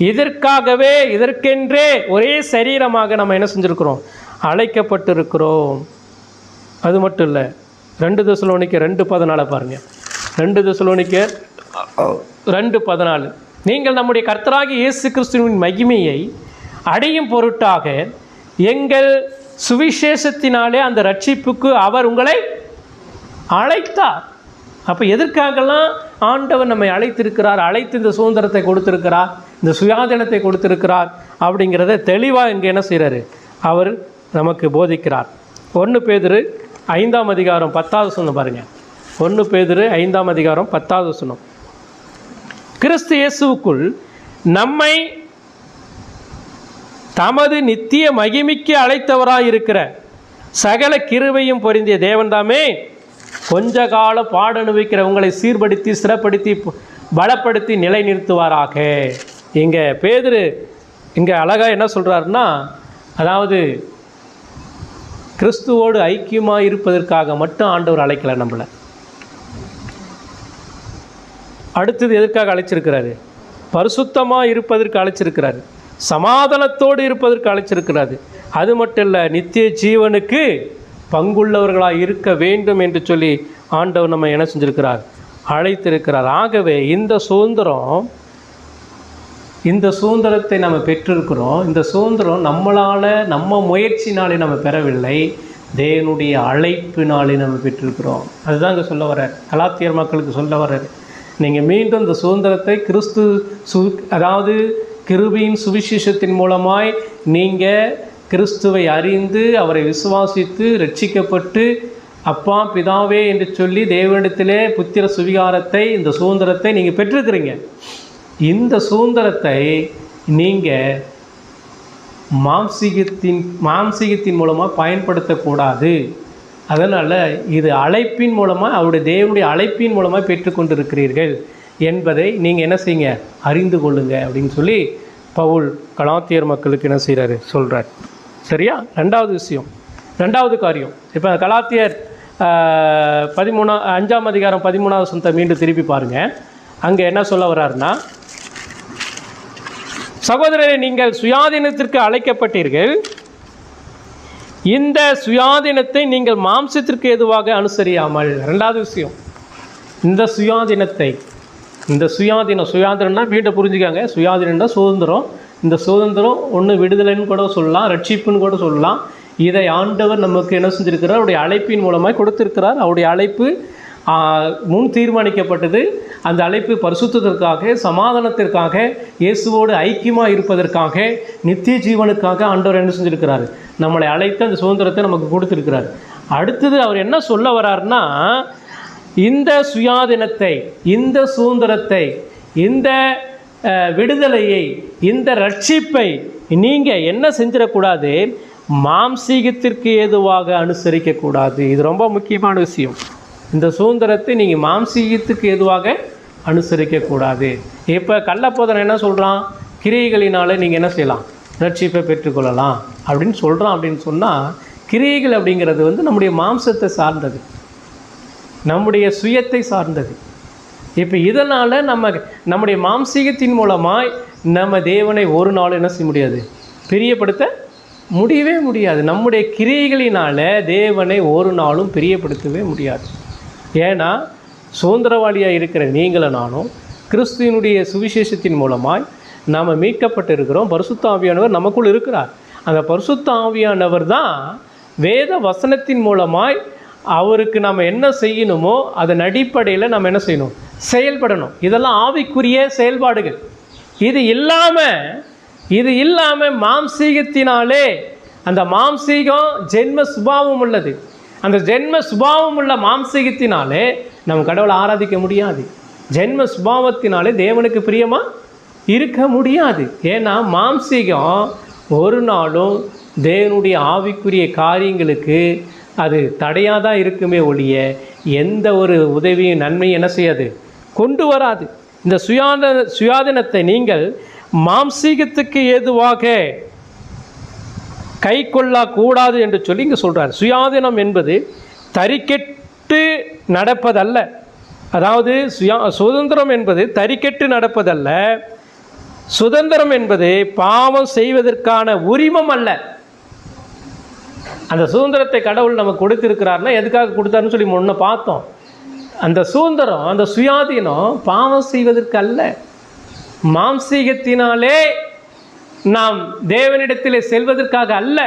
இதற்காகவே, இதற்கென்றே ஒரே சரீரமாக நம்ம என்ன செஞ்சுருக்கிறோம், அழைக்கப்பட்டிருக்கிறோம். அது மட்டும் இல்லை, 2 தெசலோனிக்கர் 2:14 பாருங்கள். 2 தெசலோனிக்கர் 2:14, நீங்கள் நம்முடைய கர்த்தராகிய இயேசு கிறிஸ்துவின் மகிமையை அடையும் பொருட்டாக எங்கள் சுவிசேஷத்தினாலே அந்த ரட்சிப்புக்கு அவர் உங்களை அழைத்தார். அப்போ எதற்காகலாம் ஆண்டவர் நம்மை அழைத்திருக்கிறார், அழைத்து இந்த சுதந்திரத்தை கொடுத்திருக்கிறார், இந்த சுயாதீனத்தை கொடுத்திருக்கிறார் அப்படிங்கிறத தெளிவாக இங்கே என்ன செய்கிறாரு, அவர் நமக்கு போதிக்கிறார். 1 பேதுரு 5ஆம் அதிகாரம் 10வது வசனம் பாருங்கள். 1 பேதுரு 5ஆம் அதிகாரம் 10வது வசனம், கிறிஸ்து இயேசுவுக்குள் நம்மை தமது நித்திய மகிமைக்கு அழைத்தவராய் இருக்கிற சகல கிருபையும் பொருந்திய தேவன்தாமே கொஞ்ச காலம் பாட அனுபவிக்கிற உங்களை சீர்படுத்தி, ஸ்திரப்படுத்தி, பலப்படுத்தி நிலைநிறுத்துவாராக. இங்கே பேதுரு இங்கே அழகாக என்ன சொல்கிறாருன்னா, அதாவது கிறிஸ்துவோடு ஐக்கியமாக இருப்பதற்காக மட்டும் ஆண்டவர் அழைக்கலை நம்மளை. அடுத்தது எதற்காக அழைச்சிருக்கிறாரு? பரிசுத்தமாக இருப்பதற்கு அழைச்சிருக்கிறாரு, சமாதானத்தோடு இருப்பதற்கு அழைச்சிருக்கிறாரு. அது மட்டும் இல்லை, நித்திய ஜீவனுக்கு பங்குள்ளவர்களாக இருக்க வேண்டும் என்று சொல்லி ஆண்டவர் நம்ம என்ன செஞ்சிருக்கிறார், அழைத்திருக்கிறார். ஆகவே இந்த சுதந்திரத்தை நம்ம பெற்றிருக்கிறோம். இந்த சுதந்திரம் நம்மளால், நம்ம முயற்சினாலே நம்ம பெறவில்லை, தேவனுடைய அழைப்பினாலே நம்ம பெற்றிருக்கிறோம். அதுதான் இங்கே சொல்ல வர்றார், கலாத்தியர் மக்களுக்கு சொல்ல வர்றார். நீங்கள் மீண்டும் இந்த சுதந்திரத்தை அதாவது கிருபையின் சுவிசேஷத்தின் மூலமாய் நீங்கள் கிறிஸ்துவை அறிந்து அவரை விசுவாசித்து ரட்சிக்கப்பட்டு அப்பா பிதாவே என்று சொல்லி தேவனிடத்திலே புத்திர சுவிகாரத்தை, இந்த சுதந்திரத்தை நீங்கள் பெற்றிருக்கிறீங்க. இந்த சுதந்திரத்தை நீங்கள் மாம்சீகத்தின் மூலமாக பயன்படுத்தக்கூடாது. அதனால் இது அழைப்பின் மூலமாக, அவருடைய தேவனுடைய அழைப்பின் மூலமாக பெற்றுக்கொண்டிருக்கிறீர்கள் என்பதை நீங்கள் என்ன செய்யுங்க, அறிந்து கொள்ளுங்க அப்படின்னு சொல்லி பவுல் கலாத்தியர் மக்களுக்கு என்ன செய்கிறாரு, சொல்கிறார். சரியா? 2வது விஷயம், 2வது காரியம். இப்போ கலாத்தியர் 5ஆம் அதிகாரம் 13வது வசனத்தை மீண்டும் திருப்பி பாருங்கள். அங்கே என்ன சொல்ல வர்றாருன்னா, சகோதரரை நீங்கள் சுயாதீனத்திற்கு அழைக்கப்பட்டீர்கள், இந்த சுயாதீனத்தை நீங்கள் மாம்சத்திற்கு எதுவாக அனுசரியாமல். ரெண்டாவது விஷயம், இந்த சுயாதீனம்னா வீட்டை புரிஞ்சுக்காங்க. சுயாதீனம்னா சுதந்திரம். இந்த சுதந்திரம் ஒன்று விடுதலைன்னு கூட சொல்லலாம், ரட்சிப்புன்னு கூட சொல்லலாம். இதை ஆண்டவர் நமக்கு என்ன செஞ்சிருக்கிறார்? அவருடைய அழைப்பின் மூலமாக கொடுத்திருக்கிறார். அவருடைய அழைப்பு முன் தீர்மானிக்கப்பட்டது. அந்த அழைப்பு பரிசுத்தத்திற்காக, சமாதானத்திற்காக, இயேசுவோடு ஐக்கியமாக இருப்பதற்காக, நித்திய ஜீவனுக்காக ஆண்டவர் என்ன செஞ்சிருக்கிறார்? நம்மளை அழைத்து அந்த சுதந்திரத்தை நமக்கு கொடுத்திருக்கிறார். அடுத்தது அவர் என்ன சொல்ல வர்றாருன்னா, இந்த சுயாதீனத்தை, இந்த சுதந்திரத்தை, இந்த விடுதலையை, இந்த ரட்சிப்பை நீங்கள் என்ன செஞ்சிடக்கூடாது? மாம்சீகத்திற்கு ஏதுவாக அனுசரிக்கக்கூடாது. இது ரொம்ப முக்கியமான விஷயம். இந்த சுதந்திரத்தை நீங்கள் மாம்சீகத்துக்கு ஏதுவாக அனுசரிக்கக்கூடாது. இப்போ கள்ளப்போதனை என்ன சொல்கிறான்? கிரியைகளினால நீங்கள் என்ன செய்யலாம்? ரட்சிப்பை பெற்றுக்கொள்ளலாம் அப்படின்னு சொல்கிறான். அப்படின்னு சொன்னால் கிரியைகள் அப்படிங்கிறது நம்முடைய மாம்சத்தை சார்ந்தது, நம்முடைய சுயத்தை சார்ந்தது. இப்போ இதனால் நம்முடைய மாம்சீகத்தின் மூலமாய் நம்ம தேவனை ஒரு நாள் என்ன செய்ய முடியாது? பிரியப்படுத்த முடியவே முடியாது. நம்முடைய கிரியைகளினால் தேவனை ஒரு நாளும் பிரியப்படுத்தவே முடியாது. ஏன்னா சுதந்திரவாளியாக இருக்கிற நீங்களும் நானும் கிறிஸ்துவினுடைய சுவிசேஷத்தின் மூலமாய் நாம் மீட்கப்பட்டு இருக்கிறோம். பரிசுத்த ஆவியானவர் நமக்குள் இருக்கிறார். அந்த பரிசுத்த ஆவியானவர் தான் வேத வசனத்தின் மூலமாய் அவருக்கு நம்ம என்ன செய்யணுமோ அதன் அடிப்படையில் நம்ம என்ன செய்யணும்? செயல்படணும். இதெல்லாம் ஆவிக்குரிய செயல்பாடுகள். இது இல்லாமல் மாம்சீகத்தினாலே, அந்த மாம்சீகம் ஜென்ம சுபாவம் உள்ளது. அந்த ஜென்ம சுபாவம் உள்ள மாம்சீகத்தினாலே நம்ம கடவுளை ஆராதிக்க முடியாது. ஜென்ம சுபாவத்தினாலே தேவனுக்கு பிரியமாக இருக்க முடியாது. ஏன்னா மாம்சீகம் ஒரு நாளும் தேவனுடைய ஆவிக்குரிய காரியங்களுக்கு அது தடையாக தான் இருக்குமே ஒழிய எந்த ஒரு உதவியும் நன்மையும் என்ன செய்யாது? கொண்டு வராது. இந்த சுயாதீனத்தை நீங்கள் மாம்சீகத்துக்கு ஏதுவாக கை கொள்ளக்கூடாது என்று சொல்லி இங்கே சொல்கிறார். சுயாதீனம் என்பது தறிக்கெட்டு நடப்பதல்ல. அதாவது சுதந்திரம் என்பது தறிக்கெட்டு நடப்பதல்ல. சுதந்திரம் என்பது பாவம் செய்வதற்கான உரிமம் அல்ல. அந்த சுதந்திரத்தை கடவுள் நமக்கு கொடுத்திருக்கிறார்னா எதுக்காக கொடுத்தாருன்னு சொல்லி முன்ன பார்த்தோம். அந்த சுதந்திரம், அந்த சுயாதீனம் பாவம் செய்வதற்கு அல்ல. மாம்சீகத்தினாலே நாம் தேவனிடத்திலே செல்வதற்காக அல்ல.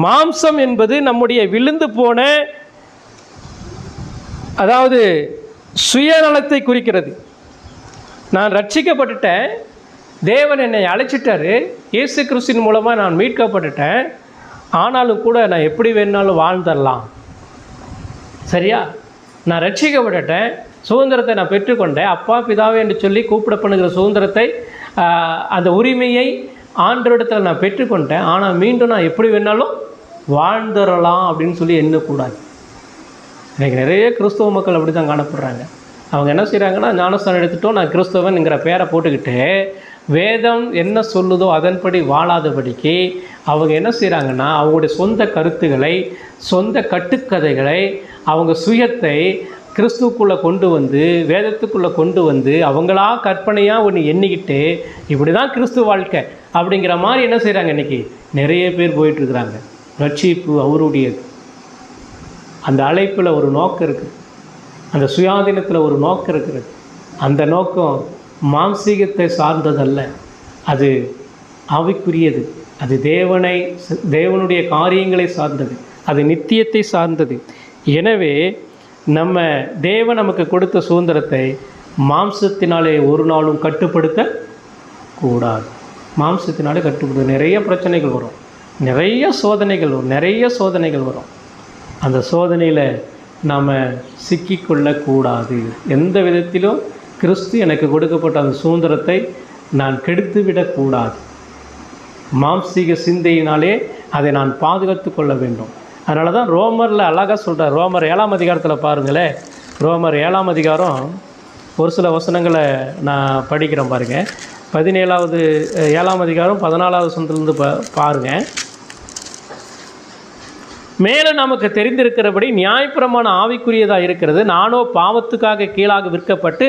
மாம்சம் என்பது நம்முடைய விழுந்து போன, அதாவது சுயநலத்தை குறிக்கிறது. நான் ரட்சிக்கப்பட்டுட்டேன், தேவன் என்னை அழைச்சிட்டாரு, இயேசு கிறிஸ்துவின் மூலமாக நான் மீட்கப்பட்டுட்டேன், ஆனாலும் கூட நான் எப்படி வேணாலும் வாழ்ந்துடலாம். சரியா? நான் ரட்சிக்கப்பட்டுட்டேன், சுதந்திரத்தை நான் பெற்றுக்கொண்டேன், அப்பா பிதாவே என்று சொல்லி கூப்பிடப்படுகிற சுதந்திரத்தை, அந்த உரிமையை ஆண்டவரிடத்தில் நான் பெற்றுக்கொண்டேன். ஆனால் மீண்டும் நான் எப்படி வேணாலும் வாழ்ந்துடலாம் அப்படின்னு சொல்லி எண்ணக்கூடாது. இன்றைக்கி நிறைய கிறிஸ்தவ மக்கள் அப்படி தான் காணப்படுறாங்க. அவங்க என்ன செய்கிறாங்கன்னா, ஞானஸ்தானம் எடுத்துட்டோம், நான் கிறிஸ்தவன்ங்கிற பேரை போட்டுக்கிட்டு வேதம் என்ன சொல்லுதோ அதன்படி வாழாதபடிக்கு அவங்க என்ன செய்கிறாங்கன்னா, அவங்களுடைய சொந்த கருத்துக்களை, சொந்த கட்டுக்கதைகளை, அவங்க சுயத்தை கிறிஸ்துக்குள்ளே கொண்டு வந்து, வேதத்துக்குள்ளே கொண்டு வந்து அவங்களா கற்பனையாக ஒன்று எண்ணிக்கிட்டு இப்படி தான் கிறிஸ்துவ வாழ்க்கை அப்படிங்கிற மாதிரி என்ன செய்கிறாங்க. இன்றைக்கி நிறைய பேர் போயிட்டுருக்குறாங்க. ரட்சிப்பு அவருடையது. அந்த அழைப்பில் ஒரு நோக்கம் இருக்குது, அந்த சுயாதீனத்தில் ஒரு நோக்கம் இருக்கிறது. அந்த நோக்கம் மாம்சீகத்தை சார்ந்ததல்ல, அது ஆவிக்குரியது, அது தேவனுடைய காரியங்களை சார்ந்தது, அது நித்தியத்தை சார்ந்தது. எனவே நம்ம தேவன் நமக்கு கொடுத்த சுதந்திரத்தை மாம்சத்தினாலே ஒரு நாளும் கட்டுப்படுத்த கூடாது. மாம்சத்தினாலே கட்டுப்படுத்த நிறைய பிரச்சனைகள் வரும், நிறைய சோதனைகள் வரும். அந்த சோதனையில் நாம் சிக்கிக்கொள்ளக்கூடாது. எந்த விதத்திலும் கிறிஸ்து எனக்கு கொடுக்கப்பட்ட அந்த சுதந்திரத்தை நான் கெடுத்து விடக்கூடாது. மாம்சீக சிந்தையினாலே அதை நான் பாதுகாத்து கொள்ள வேண்டும். அதனால தான் ரோமரில் அழகாக சொல்கிறார். ரோமர் 7ஆம் அதிகாரத்தில் பாருங்களேன். ரோமர் 7ஆம் அதிகாரம் ஒரு சில வசனங்களை நான் படிக்கிறேன் பாருங்கள். 7ஆம் அதிகாரம் 14வது வசனத்துலேருந்து பாருங்கள். மேலும் நமக்கு தெரிந்திருக்கிறபடி நியாயப்பிரமாணம் ஆவிக்குரியதாக இருக்கிறது. நானோ பாவத்துக்காக கீழாக விற்கப்பட்டு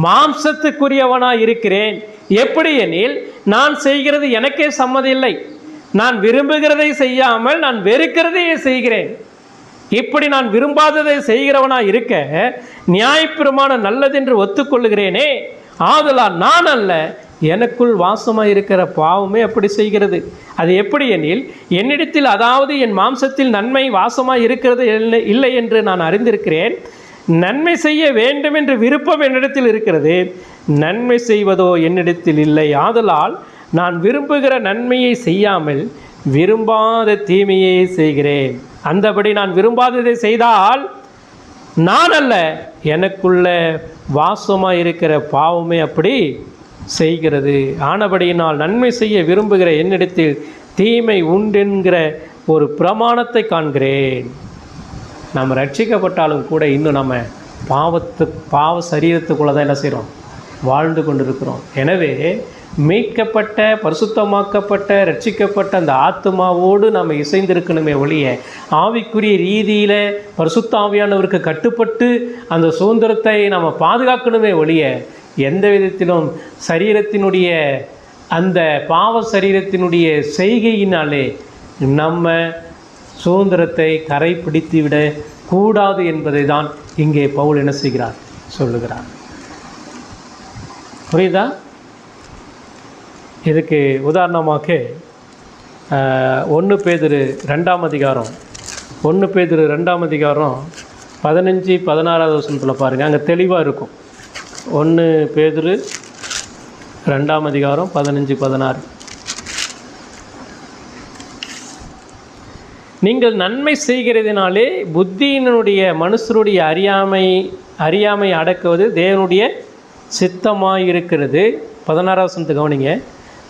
மாம்சத்துக்குரியவனாக இருக்கிறேன். எப்படி எனில், நான் செய்கிறது எனக்கே சம்மதில்லை. நான் விரும்புகிறதை செய்யாமல் நான் வெறுக்கிறதையே செய்கிறேன். இப்படி நான் விரும்பாததை செய்கிறவனாக இருக்க நியாயப்பிரமாணம் நல்லதென்று ஒத்துக்கொள்ளுகிறேனே. ஆதலால் நான் அல்ல, எனக்குள் வாசமாக இருக்கிற பாவமே அப்படி செய்கிறது. அது எப்படி எனில், என்னிடத்தில், அதாவது என் மாம்சத்தில் நன்மை வாசமாக இருக்கிறது இல்லை என்று நான் அறிந்திருக்கிறேன். நன்மை செய்ய வேண்டும் என்று விருப்பம் என்னிடத்தில் இருக்கிறது, நன்மை செய்வதோ என்னிடத்தில் இல்லை. ஆதலால் நான் விரும்புகிற நன்மையை செய்யாமல் விரும்பாத தீமையை செய்கிறேன். அந்தபடி நான் விரும்பாததை செய்தால் நான் அல்ல, எனக்குள்ள வாசமாக இருக்கிற பாவமே அப்படி செய்கிறது. ஆனபடியினால் நன்மை செய்ய விரும்புகிற என்னிடத்தில் தீமை உண்டென்கிற ஒரு பிரமாணத்தை காண்கிறேன். நம்ம ரட்சிக்கப்பட்டாலும் கூட இன்னும் நம்ம பாவ சரீரத்துக்குள்ளே தான் என்ன செய்கிறோம், வாழ்ந்து கொண்டிருக்கிறோம். எனவே மீட்கப்பட்ட, பரிசுத்தமாக்கப்பட்ட, ரட்சிக்கப்பட்ட அந்த ஆத்மாவோடு நம்ம இசைந்திருக்கணுமே ஒழிய, ஆவிக்குரிய ரீதியில் பரிசுத்த ஆவியானவருக்கு கட்டுப்பட்டு அந்த சுதந்திரத்தை நம்ம பாதுகாக்கணுமே ஒழிய, எந்த விதத்திலும் சரீரத்தினுடைய அந்த பாவ சரீரத்தினுடைய செய்கையினாலே நம்ம சுதந்திரத்தை கரை பிடித்து விட கூடாது என்பதை தான் இங்கே பவுல் என்ன செய்கிறார், சொல்லுகிறார். புரியுதா? இதுக்கு உதாரணமாக 1 பேதுரு 2ஆம் அதிகாரம் 15-16 வசனத்தில் பாருங்கள். அங்கே தெளிவாக இருக்கும். 1 பேதுரு 2ஆம் அதிகாரம் 15-16. நீங்கள் நன்மை செய்கிறதினாலே புத்தியினுடைய மனுஷருடைய அறியாமை அடக்குவது தேவனுடைய சித்தமாயிருக்கிறது. 16ஆம் வசனத்தை கவனிங்க.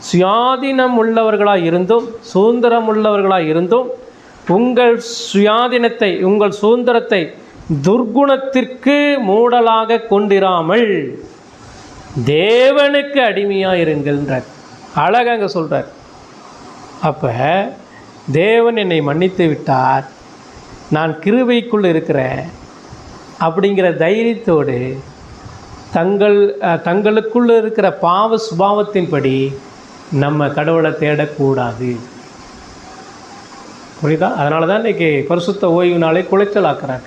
சுயாதீனம் உள்ளவர்களாக இருந்தும் சுதந்திரம் உள்ளவர்களாக இருந்தும் உங்கள் சுதந்திரத்தை துர்குணத்திற்கு மூடலாக கொண்டிராமல் தேவனுக்கு அடிமையாக இருங்கள்ன்றார். அழகாக சொல்கிறார். அப்போ தேவன் என்னை மன்னித்து விட்டார், நான் கிருபைக்குள் இருக்கிறேன் அப்படிங்கிற தைரியத்தோடு தங்களுக்குள்ள இருக்கிற பாவ சுபாவத்தின்படி நம்ம கடவுளை தேடக்கூடாது. புரியுதா? அதனால தான் இன்றைக்கி பரிசுத்த ஓய்வு நாளை குலைச்சலாக்குறாங்க.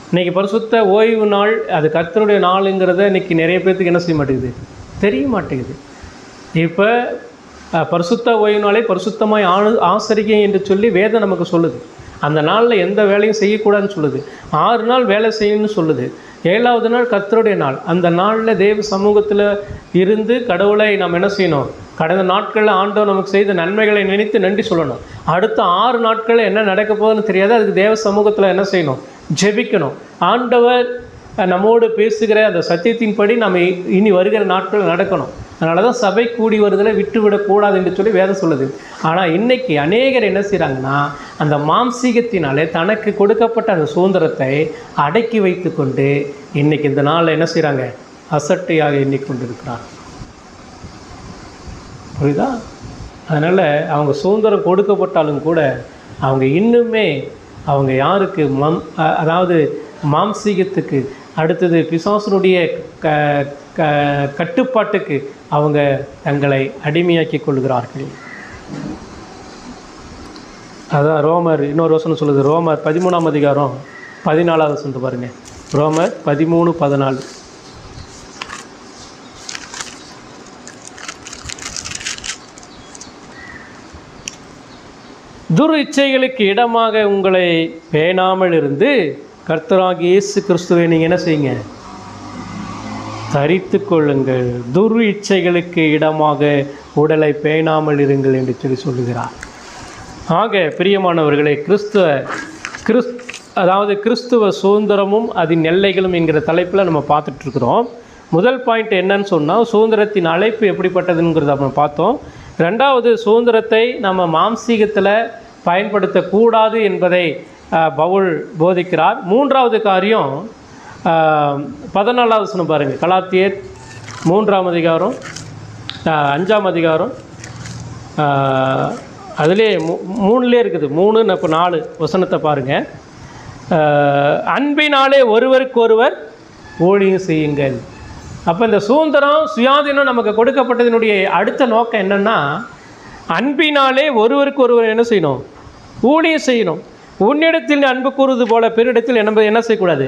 இன்றைக்கி பரிசுத்த ஓய்வு நாள் அது கர்த்தருடைய நாளுங்கிறத இன்றைக்கி நிறைய பேர்த்துக்கு என்ன செய்ய மாட்டேங்குது, தெரிய மாட்டேங்குது. இப்போ பரிசுத்த ஓய்வு நாளை பரிசுத்தமாய் ஆசரிக்க என்று சொல்லி வேதம் நமக்கு சொல்லுது. அந்த நாளில் எந்த வேலையும் செய்யக்கூடாதுன்னு சொல்லுது. 6 நாள் வேலை செய்யணும்னு சொல்லுது. 7ஆவது நாள் கர்த்தருடைய நாள். அந்த நாளில் தேவ சமூகத்தில் இருந்து கடவுளை நாம் என்ன செய்யணும், கடந்த நாட்களில் ஆண்டவர் நமக்கு செய்த நன்மைகளை நினைத்து நன்றி சொல்லணும். அடுத்த 6 நாட்களில் என்ன நடக்க போகுதுன்னு தெரியாது. அதுக்கு தேவ சமூகத்தில் என்ன செய்யணும், ஜெபிக்கணும். ஆண்டவர் நம்மோடு பேசுகிற அந்த சத்தியத்தின்படி நம்ம இனி வருகிற நாட்கள் நடக்கணும். அதனால தான் சபை கூடி வருதலை விட்டுவிடக்கூடாது என்று சொல்லி வேதம் சொல்லுது. ஆனால் இன்றைக்கி அநேகர் என்ன செய்கிறாங்கன்னா, அந்த மாம்சீகத்தினாலே தனக்கு கொடுக்கப்பட்ட அந்த சுதந்திரத்தை அடக்கி வைத்து கொண்டு இன்றைக்கி இந்த நாளில் என்ன செய்கிறாங்க, அசட்டையாக எண்ணிக்கொண்டிருக்கிறாங்க. புரியுதா? அதனால் அவங்க சுதந்திரம் கொடுக்கப்பட்டாலும் கூட அவங்க இன்னுமே அவங்க யாருக்கு அதாவது மாம்சீகத்துக்கு அடுத்தது பிசாசனுடைய கட்டுப்பாட்டுக்கு அவங்க தங்களை அடிமையாக்கி கொள்கிறார்கள். அதான் ரோமர் இன்னொரு வசனம் சொல்லுது. ரோமர் 13ஆம் அதிகாரம் 14வது வசனத்தை பாருங்கள். ரோமர் 13:14. துர் இச்சைகளுக்கு இடமாக உங்களை பேணாமல் இருந்து கர்த்தராகிய இயேசு கிறிஸ்துவை நீங்கள் என்ன செய்யுங்க, தரித்து கொள்ளுங்கள். துர் இச்சைகளுக்கு இடமாக உடலை பேணாமல் இருங்கள் என்று சொல்லி சொல்லுகிறார். ஆக பிரியமானவர்களே, அதாவது கிறிஸ்துவ சுதந்திரமும் அதன் எல்லைகளும் என்கிற தலைப்பில் நம்ம பார்த்துட்ருக்குறோம். முதல் பாயிண்ட் என்னன்னு சொன்னால், சுதந்திரத்தின் அழைப்பு எப்படிப்பட்டதுங்கிறத நம்ம பார்த்தோம். 2வது, சுதந்திரத்தை நம்ம மாம்சீகத்தில் பயன்படுத்தக்கூடாது என்பதை பவுல் போதிக்கிறார். 3வது காரியம் 14வது வசனம் பாருங்கள். கலாத்தியர் 3ஆம் அதிகாரம் 5ஆம் அதிகாரம் அதிலே மூணுலே இருக்குது. 3 இப்போ 4 வசனத்தை பாருங்கள். அன்பினாலே ஒருவருக்கொருவர் ஊழியம் செய்யுங்கள். அப்போ இந்த சுதந்திரம் சுயாதீனம் நமக்கு கொடுக்கப்பட்டதனுடைய அடுத்த நோக்கம் என்னென்னா, அன்பினாலே ஒருவருக்கு ஒருவர் என்ன செய்யணும்? ஊழியம் செய்யணும். உன்னிடத்தில் அன்பு கூறுவது போல பிறரிடத்தில் என்ன செய்யக்கூடாது?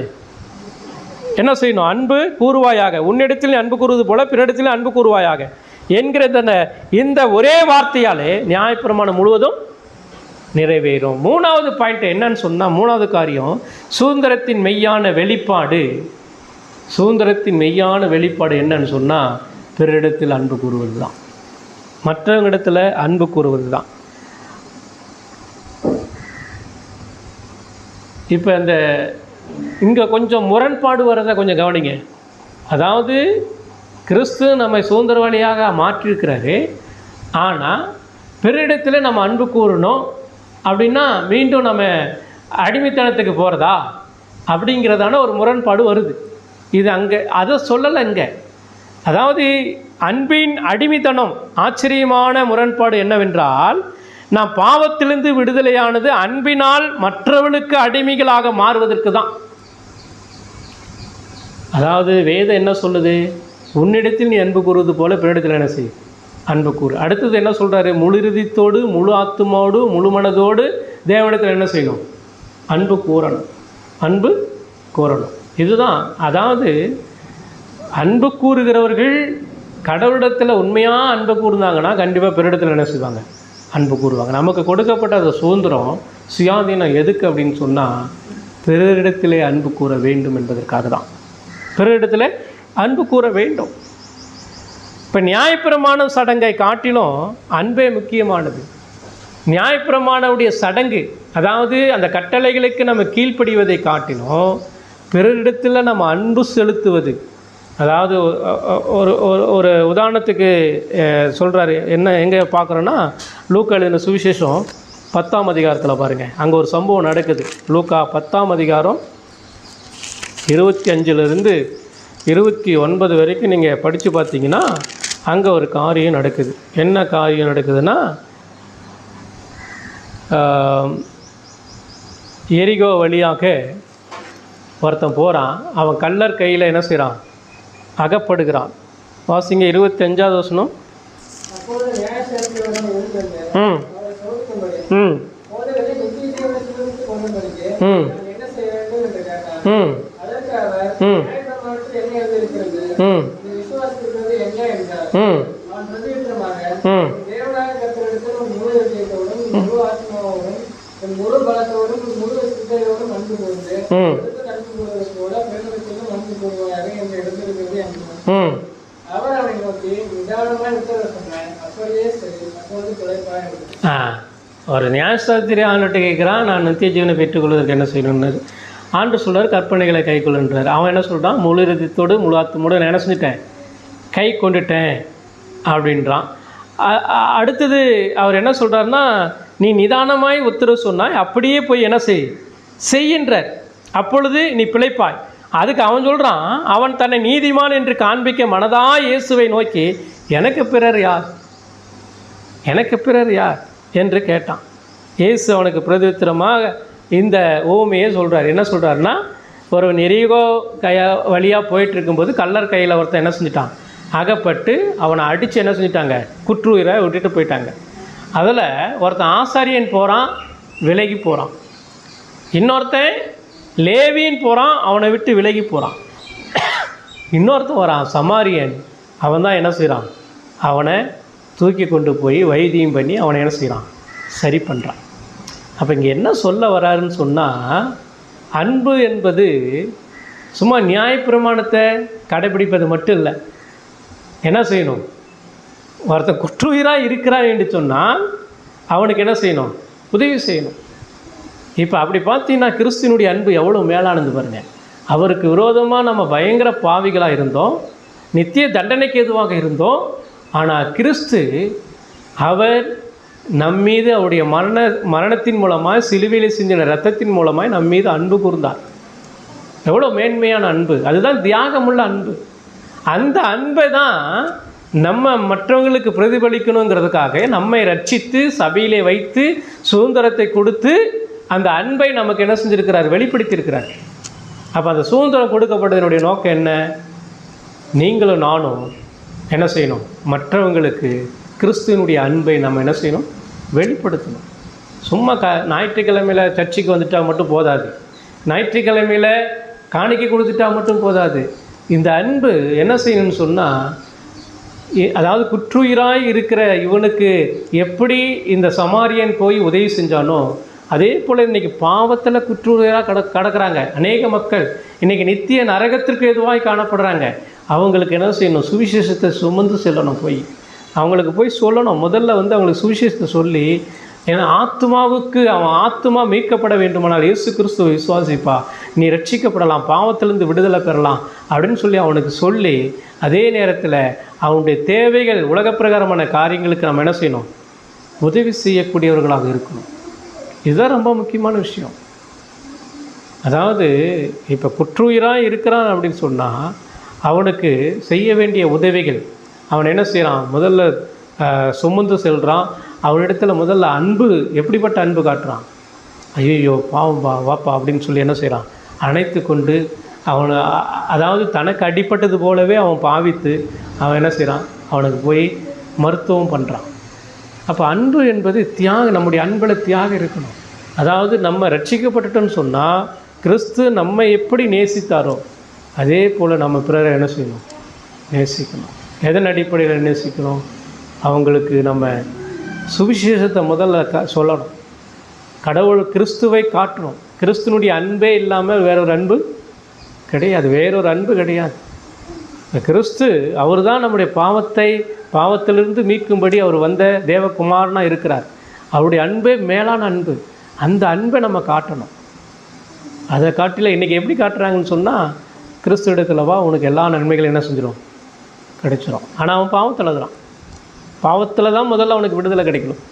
என்ன செய்யணும்? அன்பு கூறுவாயாக. உன்னிடத்தில் அன்பு கூறுவது போல பிறரிடத்தில் அன்பு கூறுவாயாக என்கிற இந்த ஒரே வார்த்தையாலே நியாயப்பிரமாணம் முழுவதும் நிறைவேறும். 3வது பாயிண்ட் என்னன்னு சொன்னால், 3வது காரியம் சுதந்திரத்தின் மெய்யான வெளிப்பாடு. சுதந்திரத்தின் மெய்யான வெளிப்பாடு என்னன்னு சொன்னால், பிறரிடத்தில் அன்பு கூறுவது தான். மற்றவங்களிடத்தில் அன்பு கூறுவது தான். இப்போ இந்த இங்கே கொஞ்சம் முரண்பாடு வரதை கொஞ்சம் கவனிங்க. அதாவது கிறிஸ்து நம்மை சுதந்திரவாளியாக மாற்றியிருக்கிறாரு. ஆனால் பிறரிடத்தில் நம்ம அன்பு கூறணும் அப்படின்னா மீண்டும் நம்ம அடிமைத்தனத்துக்கு போகிறதா அப்படிங்கிறதான ஒரு முரண்பாடு வருது. இது அங்கே அதை சொல்லலை இங்கே. அதாவது அன்பின் அடிமைத்தனம். ஆச்சரியமான முரண்பாடு என்னவென்றால், நாம் பாவத்திலிருந்து விடுதலையானது அன்பினால் மற்றவர்களுக்கு அடிமைகளாக மாறுவதற்கு தான். அதாவது வேதம் என்ன சொல்லுது? உன்னிடத்தில் நீ அன்பு கூறுவது போல பிறரிடத்தில் என்ன செய்? அன்பு கூறு. அடுத்தது என்ன சொல்கிறாரு? முழு இறுதித்தோடு முழு ஆத்துமாவோடு முழு மனதோடு தேவனிடத்தில் என்ன செய்யணும்? அன்பு கூறணும். அன்பு கூறணும். இதுதான். அதாவது அன்பு கூறுகிறவர்கள் கடவுளிடத்தில் உண்மையாக அன்பு கூர்ந்தாங்கன்னா கண்டிப்பாக பிறரிடத்தில் என்ன செய்வாங்க? அன்பு கூறுவாங்க. நமக்கு கொடுக்கப்பட்ட அந்த சுதந்திரம் சுயாதீனம் எதுக்கு அப்படின்னு சொன்னால், பிறரிடத்திலே அன்பு கூற வேண்டும் என்பதற்காக தான். பிறரிடத்தில் அன்பு கூற வேண்டும். இப்போ நியாயப்பிரமாண சடங்கை காட்டிலும் அன்பே முக்கியமானது. நியாயப்பிரமாணவுடைய சடங்கு, அதாவது அந்த கட்டளைகளுக்கு நம்ம கீழ்ப்படிவதை காட்டிலும் பிறரிடத்தில் நம்ம அன்பு செலுத்துவது. அதாவது ஒரு ஒரு உதாரணத்துக்கு சொல்கிறாரு. என்ன எங்கே பார்க்குறோன்னா, லூக்கா எழுதின சுவிசேஷம் 10ஆம் அதிகாரத்தில் பாருங்கள். அங்கே ஒரு சம்பவம் நடக்குது. லூக்கா 10ஆம் அதிகாரம் 25லிருந்து 29 வரைக்கும் நீங்கள் படித்து பார்த்தீங்கன்னா அங்கே ஒரு காரியம் நடக்குது. என்ன காரியம் நடக்குதுன்னா, எரிகோ வழியாக ஒருத்தன் போகிறான். அவன் கள்ளர் கையில் என்ன செய்கிறான்? அகப்படுகிறான். வாசிங்க 25வது வசனம். ம் ம் ம் ம் ம் ஒரு நியாயசாஸ்திரி ஆண்டுகிட்ட கேட்குறான், நான் நித்திய ஜீவனை பெற்றுக்கொள்வதற்கு என்ன செய்யணும்னு. ஆண்டு சொல்கிறார், கற்பனைகளை கை கொள்ளுன்றார். அவன் என்ன சொல்கிறான்? முழு இறுதித்தோடு முழு ஆத்துமோடு நான் என்ன செஞ்சிட்டேன்? கை கொண்டுட்டேன் அப்படின்றான். அடுத்தது அவர் என்ன சொல்கிறாருன்னா, நீ நிதானமாய் உத்தரவு சொன்னாய், அப்படியே போய் என்ன செய்கின்றார், அப்பொழுது நீ பிழைப்பாய். அதுக்கு அவன் சொல்கிறான், அவன் தன்னை நீதிமான் என்று காண்பிக்க மனதாக இயேசுவை நோக்கி, எனக்கு பிறர் யார், எனக்கு பிறர் யார் என்று கேட்டான். இயேசு அவனுக்கு பிரதித்திரமாக இந்த ஓமையை சொல்கிறார். என்ன சொல்கிறாருன்னா, ஒருவன் எரிகோ வழியாக போயிட்டுருக்கும்போது கள்ளர் கையில் ஒருத்தன் என்ன செஞ்சிட்டான்? அகப்பட்டு அவனை அடித்து என்ன செஞ்சிட்டாங்க? குற்றுயிரை விட்டுட்டு போயிட்டாங்க. அதில் ஒருத்தன் ஆசாரியன் போகிறான், விலகி போகிறான். இன்னொருத்தன் லேவியன் போகிறான், அவனை விட்டு விலகி போகிறான். இன்னொருத்தன் வரான் சமாரியன், அவன் தான் என்ன செய்கிறான்? அவனை தூக்கி கொண்டு போய் வைத்தியம் பண்ணி அவனை என்ன செய்கிறான்? சரி பண்ணுறான். அப்போ இங்கே என்ன சொல்ல வராருன்னு சொன்னால், அன்பு என்பது சும்மா நியாயப்பிரமாணத்தை கடைபிடிப்பது மட்டும் இல்லை. என்ன செய்யணும்? ஒருத்தன் குற்றுயிராக இருக்கிறான் என்று சொன்னால் அவனுக்கு என்ன செய்யணும்? உதவி செய்யணும். இப்போ அப்படி பார்த்தீங்கன்னா கிறிஸ்துவனுடைய அன்பு எவ்வளோ மேலானது பாருங்கள். அவருக்கு விரோதமாக நம்ம பயங்கர பாவிகளாக இருந்தோம், நித்திய தண்டனைக்கு எதுவாக இருந்தோம். ஆனால் கிறிஸ்து அவர் நம்மீது அவருடைய மரணத்தின் மூலமாக, சிலுவையில் சிந்தின இரத்தத்தின் மூலமாக நம்மீது அன்பு கூர்ந்தார். எவ்வளோ மேன்மையான அன்பு! அதுதான் தியாகமுள்ள அன்பு. அந்த அன்பை தான் நம்ம மற்றவங்களுக்கு பிரதிபலிக்கணுங்கிறதுக்காக நம்மை ரட்சித்து சபையிலே வைத்து சுதந்திரத்தை கொடுத்து அந்த அன்பை நமக்கு என்ன செஞ்சுருக்கிறார், வெளிப்படுத்தியிருக்கிறார். அப்போ அந்த சுதந்திரம் கொடுக்கப்பட்டதனுடைய நோக்கம் என்ன? நீங்களும் நானும் என்ன செய்யணும், மற்றவங்களுக்கு கிறிஸ்துவனுடைய அன்பை நம்ம என்ன செய்யணும், வெளிப்படுத்தணும். சும்மா ஞாயிற்றுக்கிழமையில் சர்ச்சுக்கு வந்துட்டால் மட்டும் போதாது, ஞாயிற்றுக்கிழமையில் காணிக்கை கொடுத்துட்டா மட்டும் போதாது. இந்த அன்பு என்ன செய்யணும்னு சொன்னால், அதாவது குற்றுயிராய் இருக்கிற இவனுக்கு எப்படி இந்த சமாரியன் போய் உதவி செஞ்சானோ அதே போல் இன்றைக்கி பாவத்தில் குற்றுயிராக கிடக்கிறாங்க அநேக மக்கள். இன்றைக்கி நித்திய நரகத்திற்கு எதுவாய் காணப்படுறாங்க. அவங்களுக்கு என்ன செய்யணும், சுவிசேஷத்தை சுமந்து செல்லணும். அவங்களுக்கு போய் சொல்லணும். முதல்ல அவங்களுக்கு சுவிசேஷத்தை சொல்லி, ஏன்னா அவன் ஆத்மா மீட்கப்பட வேண்டுமானால் இயேசு கிறிஸ்துவை விசுவாசிப்பா, நீ ரட்சிக்கப்படலாம், பாவத்திலிருந்து விடுதலை பெறலாம் அப்படின்னு சொல்லி அவனுக்கு சொல்லி, அதே நேரத்தில் அவனுடைய தேவைகள் உலக பிரகாரமான காரியங்களுக்கு நம்ம என்ன செய்யணும், உதவி செய்யக்கூடியவர்களாக இருக்கணும். இதுதான் ரொம்ப முக்கியமான விஷயம். அதாவது இப்போ குற்றுயிராக இருக்கிறான் அப்படின்னு சொன்னால் அவனுக்கு செய்ய வேண்டிய உதவிகள் அவன் என்ன செய்கிறான், முதல்ல சுமந்து செல்கிறான். அவனிடத்தில் முதல்ல அன்பு, எப்படிப்பட்ட அன்பு காட்டுறான், ஐயோ பாவம் வாப்பா அப்படின்னு சொல்லி என்ன செய்கிறான், அணைத்து கொண்டு அவனை, அதாவது தனக்கு அடிப்பட்டது போலவே அவன் பாவித்து அவன் என்ன செய்கிறான், அவனுக்கு போய் மருத்துவம் பண்ணுறான். அப்போ அன்பு என்பது தியாகம், நம்முடைய அன்பில் தியாகம் இருக்கணும். அதாவது நம்ம ரட்சிக்கப்பட்டுட்டோன்னு சொன்னால் கிறிஸ்து நம்ம எப்படி நேசித்தாரோ அதே போல் நம்ம பிறரை என்ன செய்யணும், நேசிக்கணும். எதன் அடிப்படையில் நேசிக்கணும், அவங்களுக்கு நம்ம சுவிசேஷத்தை முதல்ல சொல்லணும். கடவுள் கிறிஸ்துவை காட்டணும். கிறிஸ்துவனுடைய அன்பே இல்லாமல் வேறொரு அன்பு கிடையாது, வேறொரு அன்பு கிடையாது. கிறிஸ்து அவர் தான் நம்முடைய பாவத்திலிருந்து மீட்கும்படி அவர் வந்த தேவகுமாரனாக இருக்கிறார். அவருடைய அன்பே மேலான அன்பு. அந்த அன்பை நம்ம காட்டணும். அதை காட்டில இன்றைக்கி எப்படி காட்டுறாங்கன்னு சொன்னால், கிறிஸ்து இடத்துல வா, உனக்கு எல்லா நன்மைகளும் என்ன செஞ்சிடும், கிடைச்சிடும். ஆனால் அவன் பாவத்தில் தான் முதல்ல அவனுக்கு விடுதலை கிடைக்கணும்.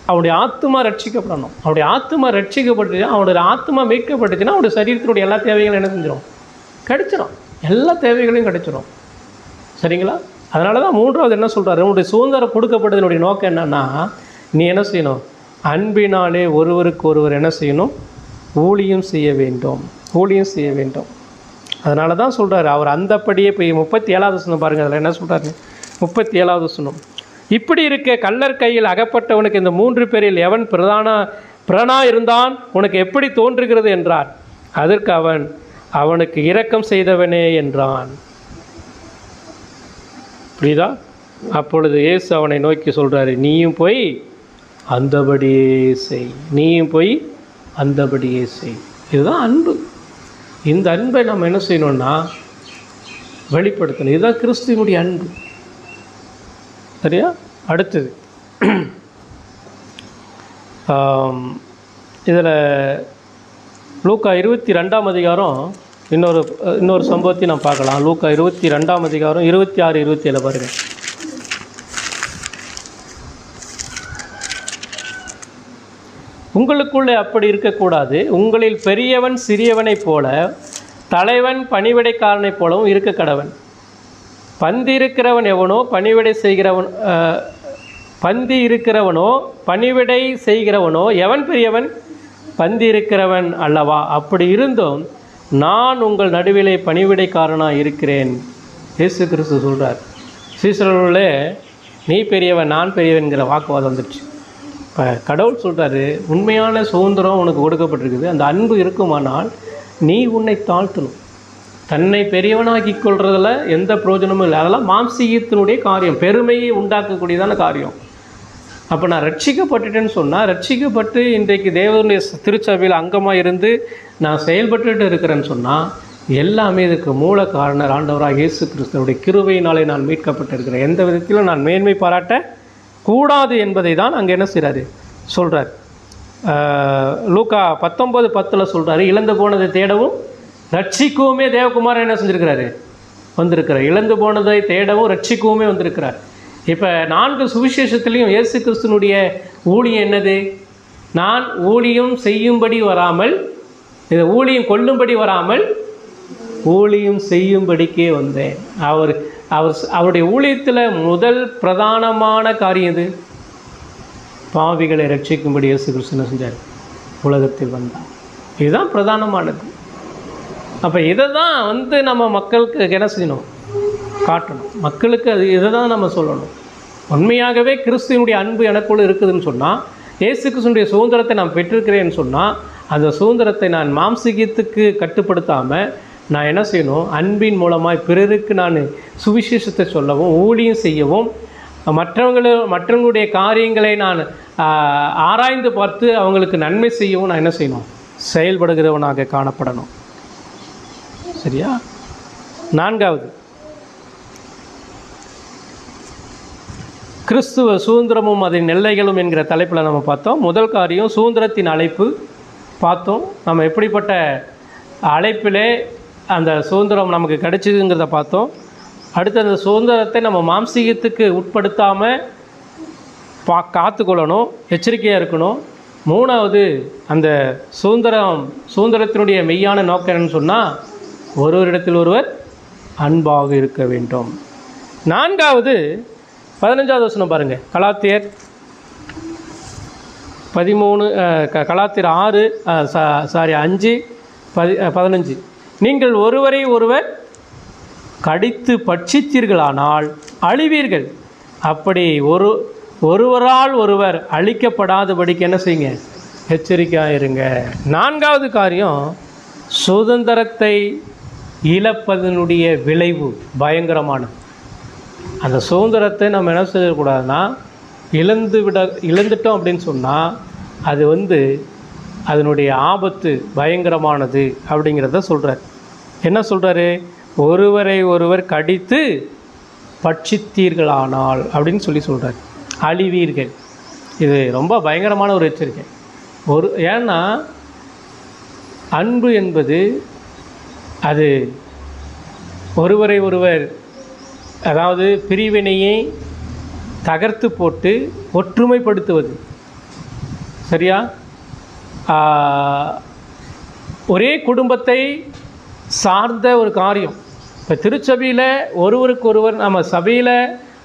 அவனுடைய ஆத்மா ரட்சிக்கப்படணும். அவனுடைய ஆத்மா ரட்சிக்கப்பட்டுச்சுன்னா, அவனுடைய ஆத்மா மீட்கப்பட்டுச்சுன்னா அவனுடைய சரீரத்தினுடைய எல்லா தேவைகளும் என்ன செஞ்சிடும், கிடைச்சிடும். எல்லா தேவைகளையும் கிடைச்சிடும். சரிங்களா? அதனால தான் மூன்றாவது என்ன சொல்கிறாரு, உன்னுடைய சுதந்திரம் கொடுக்கப்பட்டதனுடைய நோக்கம் என்னென்னா, நீ என்ன செய்யணும், அன்பினாலே ஒருவருக்கு ஒருவர் என்ன செய்யணும், ஊழியம் செய்ய வேண்டும். அதனால தான் சொல்கிறார் அவர் அந்தப்படியே போய் 37வது வசனம் பாருங்கள். அதில் என்ன சொல்கிறாரு, 37வது வசனம், இப்படி இருக்க கள்ளர் கையில் அகப்பட்டவனுக்கு இந்த 3 பேரில் எவன் பிரணா இருந்தான் உனக்கு எப்படி தோன்றுகிறது என்றார். அதற்கு அவனுக்கு இரக்கம் செய்தவனே என்றான். புரியுதா? அப்பொழுது இயேசு அவனை நோக்கி சொல்கிறாரு, நீயும் போய் அந்தபடியே செய். இதுதான் அன்பு. இந்த அன்பை நம்ம என்ன செய்யணும்னா வெளிப்படுத்தணும். இதுதான் கிறிஸ்துவனுடைய அன்பு. சரியா? அடுத்தது இதில் லூக்கா 22ஆம் அதிகாரம் இன்னொரு சம்பவத்தையும் நான் பார்க்கலாம். லூக்கா 22ஆம் அதிகாரம் 26, 27 பாருங்கள். உங்களுக்குள்ளே அப்படி இருக்கக்கூடாது. உங்களில் பெரியவன் சிறியவனைப் போல, தலைவன் பணிவிடைக்காரனைப் போலவும் இருக்க கடவன். பந்தி இருக்கிறவனோ பணிவிடை செய்கிறவனோ எவன் பெரியவன்? பந்தி இருக்கிறவன் அல்லவா? அப்படி இருந்தும் நான் உங்கள் நடுவிலே பணிவிடைக்காரனாக இருக்கிறேன். இயேசு கிறிஸ்து சொல்கிறார். சீசர்களுள்ளே நீ பெரியவன் நான் பெரியவன்கிற வாக்குவாதம் வந்துடுச்சு. இப்போ கடவுள் சொல்கிறாரு, உண்மையான சுதந்திரம் உனக்கு கொடுக்கப்பட்டிருக்குது. அந்த அன்பு இருக்குமானால் நீ உன்னை தாழ்த்தணும். தன்னை பெரியவனாக்கி கொள்றதில் எந்த பிரயோஜனமும் இல்லை. அதெல்லாம் மாம்சீகத்தினுடைய காரியம், பெருமையை உண்டாக்கக்கூடியதான காரியம். அப்போ நான் ரட்சிக்கப்பட்டுட்டேன்னு சொன்னால், ரட்சிக்கப்பட்டு இன்றைக்கு தேவனுடைய திருச்சபையில் அங்கமாக இருந்து நான் செயல்பட்டுட்டு இருக்கிறேன்னு சொன்னால், எல்லாமே இதுக்கு மூல காரணர் ஆண்டவராக இயேசு கிறிஸ்துவுடைய கிருபையினாலே நான் மீட்கப்பட்டிருக்கிறேன். எந்த விதத்திலும் நான் மேன்மை பாராட்ட கூடாது என்பதை தான் அங்கே என்ன செய்கிறாரு சொல்கிறார். லூக்கா 19:10 சொல்கிறாரு, இழந்து போனதை தேடவும் ரட்சிக்கவுமே தேவகுமாரன் என்ன செஞ்சுருக்கிறாரு, வந்திருக்கிறார். இழந்து போனதை தேடவும் ரட்சிக்கவுமே வந்திருக்கிறார். இப்போ 4 சுவிசேஷத்துலேயும் இயேசு கிறிஸ்துனுடைய ஊழியம் என்னது? நான் ஊழியம் செய்யும்படி வராமல், இதை ஊழியம் கொள்ளும்படி வராமல் ஊழியம் செய்யும்படிக்கே வந்தேன். அவர் அவருடைய ஊழியத்தில் முதல் பிரதானமான காரியம் இது, பாவிகளை ரட்சிக்கும்படி இயேசு கிறிஸ்து என்ன செஞ்சார், உலகத்தில் வந்தார். இதுதான் பிரதானமானது. அப்போ இதை தான் நம்ம மக்களுக்கு என்ன செய்யணும், காட்டணும். மக்களுக்கு இதை தான் நம்ம சொல்லணும். உண்மையாகவே கிறிஸ்துவனுடைய அன்பு எனக்குள்ள இருக்குதுன்னு சொன்னால், இயேசு கிறிஸ்துவனுடைய சுதந்திரத்தை நான் பெற்றிருக்கிறேன்னு சொன்னால், அந்த சுதந்திரத்தை நான் மாம்சீகத்துக்கு கட்டுப்படுத்தாமல் நான் என்ன செய்யணும், அன்பின் மூலமாய் பிறருக்கு நான் சுவிசேஷத்தை சொல்லவும், ஊழியம் செய்யவும், மற்றவங்களுடைய காரியங்களை நான் ஆராய்ந்து பார்த்து அவங்களுக்கு நன்மை செய்யவும் நான் என்ன செய்யணும், செயல்படுகிறவனாக காணப்படணும். சரியா? நான்காவது, கிறிஸ்துவ சுதந்திரமும் அதன் எல்லைகளும் என்கிற தலைப்பில் நம்ம பார்த்தோம். முதல் காரியம் சுதந்திரத்தின் அழைப்பு பார்த்தோம். நம்ம எப்படிப்பட்ட அழைப்பிலே அந்த சுதந்திரம் நமக்கு கிடைச்சிதுங்கிறத பார்த்தோம். அடுத்து அந்த சுதந்திரத்தை நம்ம மாம்சீகத்துக்கு உட்படுத்தாமல் காத்துக்கொள்ளணும், எச்சரிக்கையாக இருக்கணும். மூணாவது, அந்த சுதந்திரத்தினுடைய மெய்யான நோக்கம் என்னன்னு சொன்னால், ஒருவரிடத்தில் ஒருவர் அன்பாக இருக்க வேண்டும். நான்காவது 15வது வசனம் பாருங்கள். கலாத்தியர் 5:15. நீங்கள் ஒருவரை ஒருவர் கடித்து பட்சித்தீர்களானால் அழிவீர்கள். அப்படி ஒருவரால் ஒருவர் அழிக்கப்படாதபடிக்கு என்ன செய்யுங்க, எச்சரிக்கையாக இருங்க. நான்காவது காரியம், சுதந்திரத்தை இழப்பதனுடைய விளைவு பயங்கரமானது. அந்த சுதந்திரத்தை நம்ம என்ன செய்யக்கூடாதுன்னா, இழந்துட்டோம் அப்படின்னு சொன்னால் அது அதனுடைய ஆபத்து பயங்கரமானது அப்படிங்கிறத சொல்கிறார். என்ன சொல்கிறாரு, ஒருவரை ஒருவர் கடித்து பட்சித்தீர்களானால் அப்படின்னு சொல்கிறார், அழிவீர்கள். இது ரொம்ப பயங்கரமான ஒரு எச்சரிக்கை. ஏன்னா அன்பு என்பது அது ஒருவரை ஒருவர், அதாவது பிரிவினையை தகர்த்து போட்டு ஒற்றுமைப்படுத்துவது. சரியா? ஒரே குடும்பத்தை சார்ந்த ஒரு காரியம். இப்போ திருச்சபையில் ஒருவருக்கு ஒருவர் நம்ம சபையில்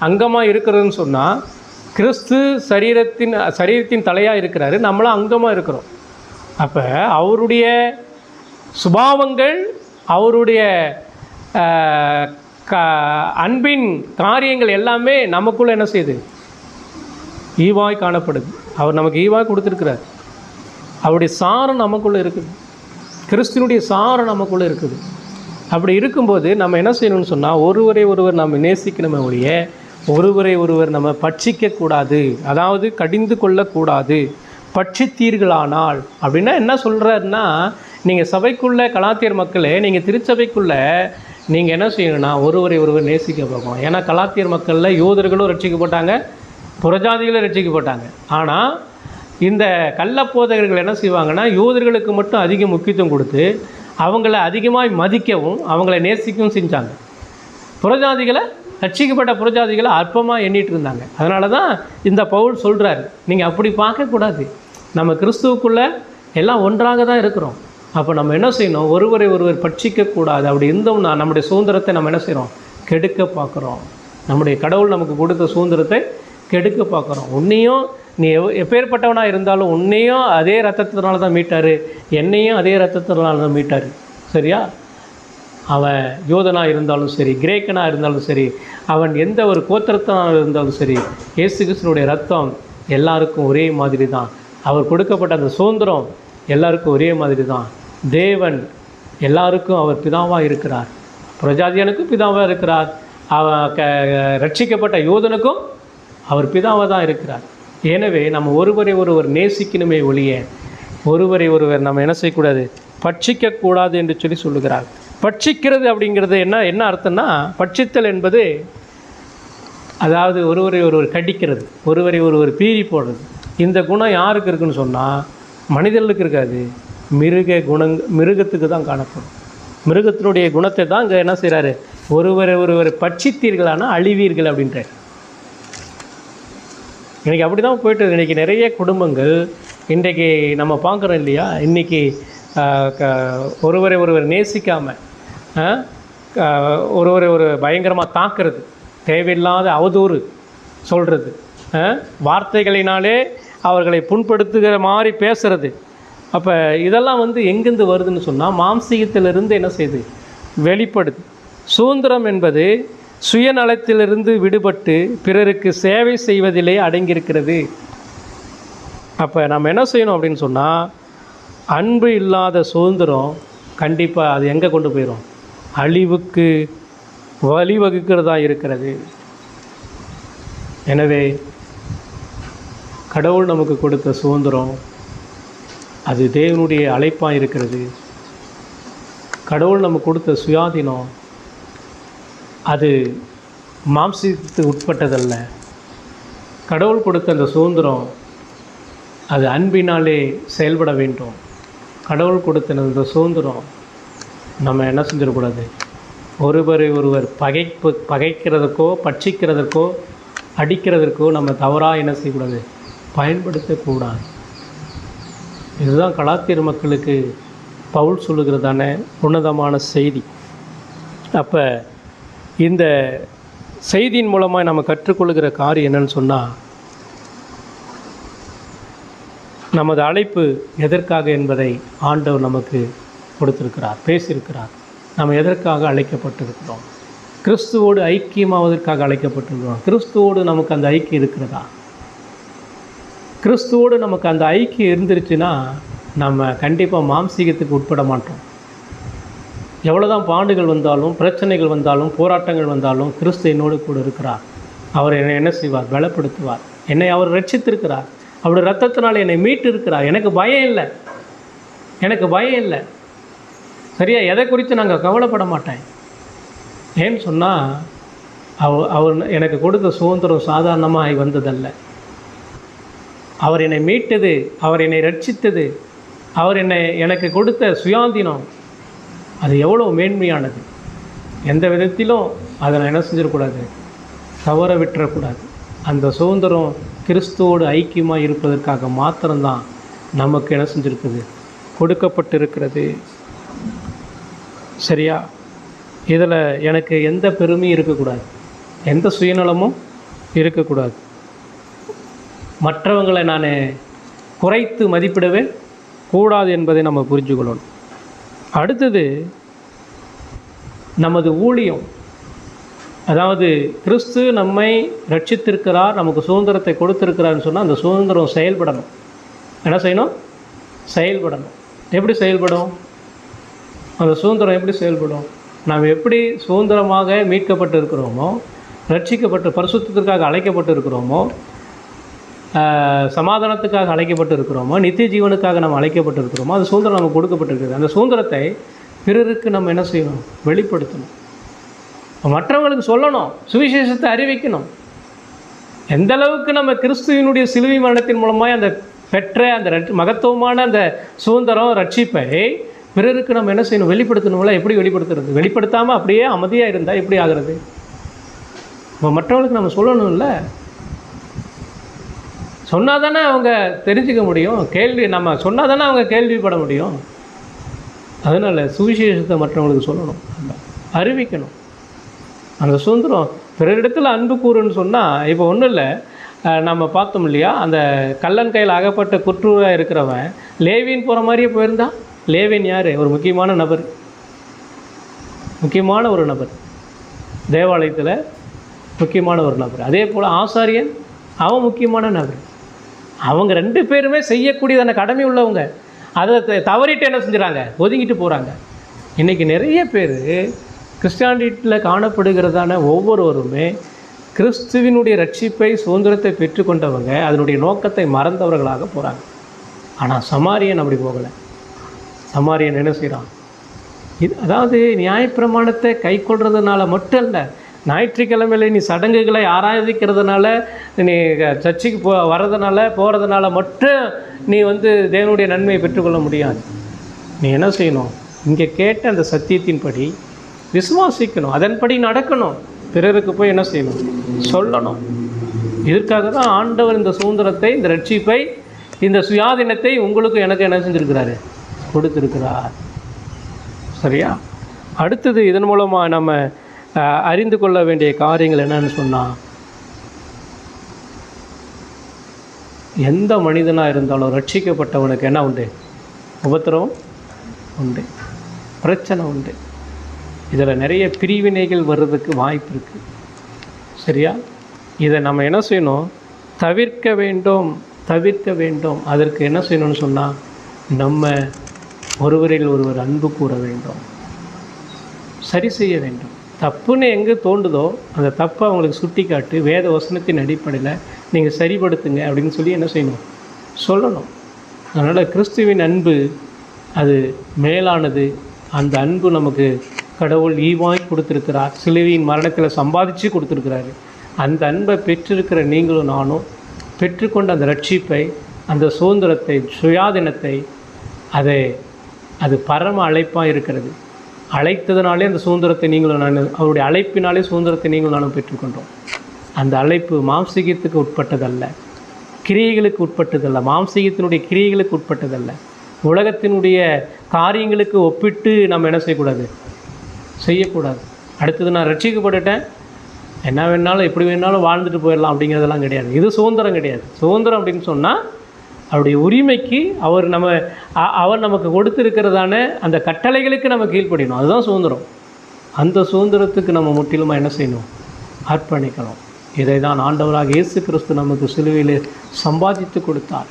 அங்கமாக இருக்கிறதுன்னு சொன்னால், கிறிஸ்து சரீரத்தின் தலையாக இருக்கிறாரு, நம்மளும் அங்கமாக இருக்கிறோம். அப்போ அவருடைய சுபாவங்கள், அவருடைய அன்பின் காரியங்கள் எல்லாமே நமக்குள்ளே என்ன செய்யுது, ஈவாய் காணப்படுது. அவர் நமக்கு ஈவாய் கொடுத்துருக்கிறார். அவருடைய சாரம் நமக்குள்ளே இருக்குது, கிறிஸ்துவனுடைய சாரம் நமக்குள்ளே இருக்குது. அப்படி இருக்கும்போது நம்ம என்ன செய்யணும்னு சொன்னால், ஒருவரை ஒருவர் நம்ம நேசிக்கணுமே ஒழிய ஒருவரை ஒருவர் நம்ம பட்சிக்கக்கூடாது, அதாவது கடிந்து கொள்ளக்கூடாது. பட்சித்தீர்களானால் அப்படின்னா என்ன சொல்கிறாருன்னா, நீங்கள் சபைக்குள்ளே கலாத்தியர் மக்களே, நீங்கள் திருச்சபைக்குள்ளே நீங்கள் என்ன செய்யணும்னா ஒருவரை ஒருவர் நேசிக்க பார்க்கணும். ஏன்னா கலாத்தியர் மக்களில் யூதர்களும் ரட்சிக்கப்பட்டாங்க, புறஜாதிகளும் ரட்சிக்கப்பட்டாங்க. ஆனால் இந்த கள்ளப்போதகர்கள் என்ன செய்வாங்கன்னா, யூதர்களுக்கு மட்டும் அதிக முக்கியத்துவம் கொடுத்து அவங்கள அதிகமாக மதிக்கவும் அவங்கள நேசிக்கவும் செஞ்சாங்க. புறஜாதிகளை, ரட்சிக்கப்பட்ட புறஜாதிகளை அற்பமாக எண்ணிட்டு இருந்தாங்க. அதனால தான் இந்த பவுல் சொல்கிறார், நீங்கள் அப்படி பார்க்கக்கூடாது, நம்ம கிறிஸ்துவுக்குள்ளே எல்லாம் ஒன்றாக தான் இருக்கிறோம். அப்போ நம்ம என்ன செய்யணும், ஒருவரை ஒருவர் பட்சிக்கக்கூடாது. அப்படி இருந்தோம்னா நம்முடைய சுதந்திரத்தை நம்ம என்ன செய்கிறோம், கெடுக்க பார்க்குறோம். நம்முடைய கடவுள் நமக்கு கொடுத்த சுதந்திரத்தை கெடுக்க பார்க்குறோம். உன்னையும் நீ எப்பேற்பட்டவனாக இருந்தாலும் உன்னையும் அதே ரத்தத்தினால தான் மீட்டார், என்னையும் அதே ரத்தத்தினால தான் மீட்டார். சரியா? அவன் யூதனாக இருந்தாலும் சரி, கிரேக்கனாக இருந்தாலும் சரி, அவன் எந்த ஒரு கோத்திரத்தினாக இருந்தாலும் சரி, இயேசு கிறிஸ்துவினுடைய ரத்தம் எல்லாருக்கும் ஒரே மாதிரி தான். அவர் கொடுக்கப்பட்ட அந்த சுதந்திரம் எல்லாருக்கும் ஒரே மாதிரி தான். தேவன் எல்லாருக்கும் அவர் பிதாவாக இருக்கிறார், பிரஜாதியனுக்கும் பிதாவாக இருக்கிறார், ரட்சிக்கப்பட்ட யூதனுக்கும் அவர் பிதாவாக தான் இருக்கிறார். எனவே நம்ம ஒருவரை ஒருவர் நேசிக்கணுமே ஒழிய ஒருவரை ஒருவர் நம்ம என்ன செய்யக்கூடாது, பட்சிக்கக்கூடாது என்று சொல்லுகிறார். பட்சிக்கிறது அப்படிங்கிறது என்ன அர்த்தம்னா, பட்சித்தல் என்பது அதாவது ஒருவரை ஒருவர் கடிக்கிறது, ஒருவரை ஒருவர் பீறி போடுறது. இந்த குணம் யாருக்கு இருக்குன்னு சொன்னால் மனிதர்களுக்கு இருக்காது, மிருகத்துக்கு தான் காணப்படும். மிருகத்தினுடைய குணத்தை தான் இங்கே என்ன செய்கிறாரு, ஒருவரை ஒருவர் பட்சித்தீர்களானா அழிவீர்கள் அப்படின்றார். இன்றைக்கி அப்படி தான் போய்ட்டு இன்றைக்கி நிறைய குடும்பங்கள் இன்றைக்கி நம்ம பார்க்குறோம் இல்லையா, இன்றைக்கி ஒருவரை ஒருவர் நேசிக்காமல் ஒரு பயங்கரமாக தாக்குறது, தேவையில்லாத அவதூறு சொல்கிறது, வார்த்தைகளினாலே அவர்களை புண்படுத்துகிற மாதிரி பேசுகிறது. அப்போ இதெல்லாம் எங்கேருந்து வருதுன்னு சொன்னால் மாம்சீகத்திலிருந்து என்ன செய்யுது, வெளிப்படுது. சுதந்திரம் என்பது சுயநலத்திலிருந்து விடுபட்டு பிறருக்கு சேவை செய்வதிலே அடங்கியிருக்கிறது. அப்போ நம்ம என்ன செய்யணும் அப்படின்னு சொன்னால், அன்பு இல்லாத சுதந்திரம் கண்டிப்பாக அது எங்கே கொண்டு போயிடும், அழிவுக்கு வழிவகுக்கிறதா இருக்கிறது. எனவே கடவுள் நமக்கு கொடுத்த சுதந்திரம் அது தேவனுடைய அழைப்பாக இருக்கிறது. கடவுள் நமக்கு கொடுத்த சுயாதீனம் அது மாம்சத்துக்கு உட்பட்டதல்ல. கடவுள் கொடுத்த அந்த சுதந்திரம் அது அன்பினாலே செயல்பட வேண்டும். கடவுள் கொடுத்த அந்த சுதந்திரம் நம்ம என்ன செஞ்சிடக்கூடாது, ஒருவரை ஒருவர் பகைக்கிறதுக்கோ பட்சிக்கிறதுக்கோ அடிக்கிறதற்கோ நம்ம தவறாக என்ன செய்யக்கூடாது, பயன்படுத்தக்கூடாது. இதுதான் கலாத்தியர் மக்களுக்கு பவுல் சொல்லுகிறதான உன்னதமான செய்தி. அப்போ இந்த செய்தியின் மூலமாக நம்ம கற்றுக்கொள்கிற காரியம் என்னன்னு சொன்னால், நமது அழைப்பு எதற்காக என்பதை ஆண்டவர் நமக்கு கொடுத்திருக்கிறார், பேசியிருக்கிறார். நம்ம எதற்காக அழைக்கப்பட்டிருக்கிறோம், கிறிஸ்துவோடு ஐக்கியமாவதற்காக அழைக்கப்பட்டிருக்கிறோம். கிறிஸ்துவோடு நமக்கு அந்த ஐக்கியம் இருக்கிறதா? கிறிஸ்துவோடு நமக்கு அந்த ஐக்கியம் இருந்துருச்சுன்னா நம்ம கண்டிப்பாக மாம்சீகத்துக்கு உட்பட மாட்டோம். எவ்வளோதான் பாடுகள் வந்தாலும், பிரச்சனைகள் வந்தாலும், போராட்டங்கள் வந்தாலும், கிறிஸ்து என்னோடு கூட இருக்கிறார். அவர் என்னை என்ன செய்வார், பலப்படுத்துவார். என்னை அவர் ரட்சித்திருக்கிறார், அவருடைய ரத்தத்தினால் என்னை மீட்டு இருக்கிறார். எனக்கு பயம் இல்லை, எனக்கு பயம் இல்லை. சரியா, எதை குறித்து நாங்கள் கவலைப்பட மாட்டேன். ஏன்னு சொன்னால் அவர் எனக்கு கொடுத்த சுதந்திரம் சாதாரணமாக வந்ததல்ல. அவர் என்னை மீட்டது, அவர் என்னை ரட்சித்தது, அவர் எனக்கு கொடுத்த சுயாதீனம் அது எவ்வளோ மேன்மையானது. எந்த விதத்திலும் அதை நான் என்ன செஞ்சிடக்கூடாது, தவற விட்டுறக்கூடாது. அந்த சுதந்திரம் கிறிஸ்துவோடு ஐக்கியமாக இருப்பதற்காக மாத்திரம்தான் நமக்கு என்ன செஞ்சுருக்குது, கொடுக்கப்பட்டிருக்கிறது. சரியா, இதில் எனக்கு எந்த பெருமையும் இருக்கக்கூடாது, எந்த சுயநலமும் இருக்கக்கூடாது. மற்றவங்களை நான் குறைத்து மதிப்பிடவே கூடாது என்பதை நம்ம புரிஞ்சுக்கொள்ளணும். அடுத்தது நமது ஊழியம். அதாவது கிறிஸ்து நம்மை ரட்சித்திருக்கிறார், நமக்கு சுதந்திரத்தை கொடுத்திருக்கிறார்னு சொன்னால் அந்த சுதந்திரம் செயல்படணும். என்ன செய்யணும், செயல்படணும். எப்படி செயல்படும், அந்த சுதந்திரம் எப்படி செயல்படும்? நாம் எப்படி சுதந்திரமாக மீட்கப்பட்டு இருக்கிறோமோ, ரட்சிக்கப்பட்டு பரிசுத்தத்திற்காக அழைக்கப்பட்டு இருக்கிறோமோ, சமாதானத்துக்காக அழைக்கப்பட்டு இருக்கிறோமோ, நித்திய ஜீவனுக்காக நம்ம அழைக்கப்பட்டு இருக்கிறோமோ, அந்த சுதந்திரம் நமக்கு கொடுக்கப்பட்டிருக்குது. அந்த சுதந்திரத்தை பிறருக்கு நம்ம என்ன செய்யணும், வெளிப்படுத்தணும். மற்றவங்களுக்கு சொல்லணும், சுவிசேஷத்தை அறிவிக்கணும். எந்த அளவுக்கு நம்ம கிறிஸ்துவினுடைய சிலுவை மரணத்தின் மூலமாக அந்த பெற்ற அந்த மகத்துவமான அந்த சுதந்திரம் ரட்சிப்பை பிறருக்கு நம்ம என்ன செய்யணும், வெளிப்படுத்தணும்ல. எப்படி வெளிப்படுத்துறது? வெளிப்படுத்தாமல் அப்படியே அமைதியாக இருந்தால் எப்படி ஆகிறது? இப்போ மற்றவங்களுக்கு நம்ம சொல்லணும்ல, சொன்னால் தானே அவங்க தெரிஞ்சுக்க முடியும். நம்ம சொன்னால் தானே அவங்க கேள்விப்பட முடியும். அதனால் சுவிசேஷத்தை மற்றவங்களுக்கு சொல்லணும், அறிவிக்கணும். அந்த சுதந்திரம் பிறரிடத்தில் அன்பு கூறுன்னு சொன்னால், இப்போ ஒன்றும் இல்லை, நம்ம பார்த்தோம் இல்லையா, அந்த கள்ளன் கையில் அகப்பட்ட குற்றவாளியாக இருக்கிறவன் லேவின் போகிற மாதிரியே போயிருந்தான். லேவின் யார்? ஒரு முக்கியமான நபர், முக்கியமான ஒரு நபர், தேவாலயத்தில் முக்கியமான ஒரு நபர். அதே போல் ஆசாரியன், அவன் முக்கியமான நபர். அவங்க ரெண்டு பேருமே செய்யக்கூடியதான கடமை உள்ளவங்க. அதை தவறிட்டு என்ன செஞ்சுறாங்க, ஒதுங்கிட்டு போகிறாங்க. இன்றைக்கி நிறைய பேர் கிறிஸ்டியானிட்டியில் காணப்படுகிறதான ஒவ்வொருவருமே கிறிஸ்துவினுடைய ரட்சிப்பை சுதந்திரத்தை பெற்றுக்கொண்டவங்க அதனுடைய நோக்கத்தை மறந்தவர்களாக போகிறாங்க. ஆனால் சமாரியன் அப்படி போகலை. சமாரியன் என்ன செய்கிறான், அதாவது நியாயப்பிரமாணத்தை கை கொள்றதுனால மட்டும் இல்லை, ஞாயிற்றுக்கிழமையில் நீ சடங்குகளை ஆராதிக்கிறதுனால, நீ சர்ச்சுக்கு போகிறதுனால மட்டும் நீ தேவனுடைய நன்மையை பெற்றுக்கொள்ள முடியாது. நீ என்ன செய்யணும், இங்கே கேட்ட அந்த சத்தியத்தின்படி விசுவாசிக்கணும், அதன்படி நடக்கணும், பிறருக்கு போய் என்ன செய்யணும், சொல்லணும். இதற்காக தான் ஆண்டவர் இந்த சுதந்திரத்தை, இந்த ரட்சிப்பை, இந்த சுயாதீனத்தை உங்களுக்கு எனக்கு என்ன செஞ்சுருக்கிறாரு, கொடுத்துருக்கிறார். சரியா? அடுத்தது இதன் மூலமாக நம்ம அறிந்து கொள்ள வேண்டிய காரியங்கள் என்னன்னு சொன்னால், எந்த மனிதனாக இருந்தாலும் ரட்சிக்கப்பட்டவனுக்கு என்ன உண்டு? உபத்திரவம் உண்டு, பிரச்சனை உண்டு. இதில் நிறைய பிரிவினைகள் வர்றதுக்கு வாய்ப்பு இருக்குது. சரியா? இதை நம்ம என்ன செய்யணும்? தவிர்க்க வேண்டும். அதற்கு என்ன செய்யணும்னு சொன்னால், நம்ம ஒருவரில் ஒருவர் அன்பு கூற வேண்டும், சரி செய்ய வேண்டும். தப்புன்னு எங்கே தோண்டுதோ அந்த தப்பை அவங்களுக்கு சுட்டி காட்டு, வேத வசனத்தின் அடிப்படையில் நீங்கள் சரிப்படுத்துங்க அப்படின்னு சொல்லி என்ன செய்யணும்? சொல்லணும். அதனால் கிறிஸ்துவின் அன்பு அது மேலானது. அந்த அன்பு நமக்கு கடவுள் ஈவாய் கொடுத்துருக்கிறார், சிலுவையின் மரணத்தில் சம்பாதிச்சு கொடுத்துருக்கிறாரு. அந்த அன்பை பெற்றிருக்கிற நீங்களும் நானும் பெற்றுக்கொண்ட அந்த ரட்சிப்பை, அந்த சுதந்திரத்தை, சுயாதீனத்தை, அது பரம அழைப்பாக இருக்கிறது. அழைத்ததுனாலே அந்த சுதந்திரத்தை நீங்களும் நான், அவருடைய அழைப்பினாலே சுதந்திரத்தை நீங்களும் நானும் பெற்றுக்கொண்டோம். அந்த அழைப்பு மாம்சீகத்துக்கு உட்பட்டதல்ல, கிரியைகளுக்கு உட்பட்டதல்ல, மாம்சீகத்தினுடைய கிரியைகளுக்கு உட்பட்டதல்ல. உலகத்தினுடைய காரியங்களுக்கு ஒப்பிட்டு நம்ம என்ன செய்யக்கூடாது. அடுத்தது நான் ரட்சிக்கப்பட்டுட்டேன், என்ன வேணாலும் எப்படி வேணாலும் வாழ்ந்துட்டு போயிடலாம் அப்படிங்கிறதெல்லாம் கிடையாது. இது சுதந்திரம் கிடையாது. சுதந்திரம் அப்படின்னு சொன்னால் அவருடைய உரிமைக்கு அவர் நமக்கு கொடுத்துருக்கிறதான அந்த கட்டளைகளுக்கு நம்ம கீழ்ப்படியணும். அதுதான் சுதந்திரம். அந்த சுதந்திரத்துக்கு நம்ம முற்றிலுமாக என்ன செய்யணும்? அர்ப்பணிக்கணும். இதை தான் ஆண்டவராக இயேசு கிறிஸ்து நமக்கு சிலுவையில் சம்பாதித்து கொடுத்தார்.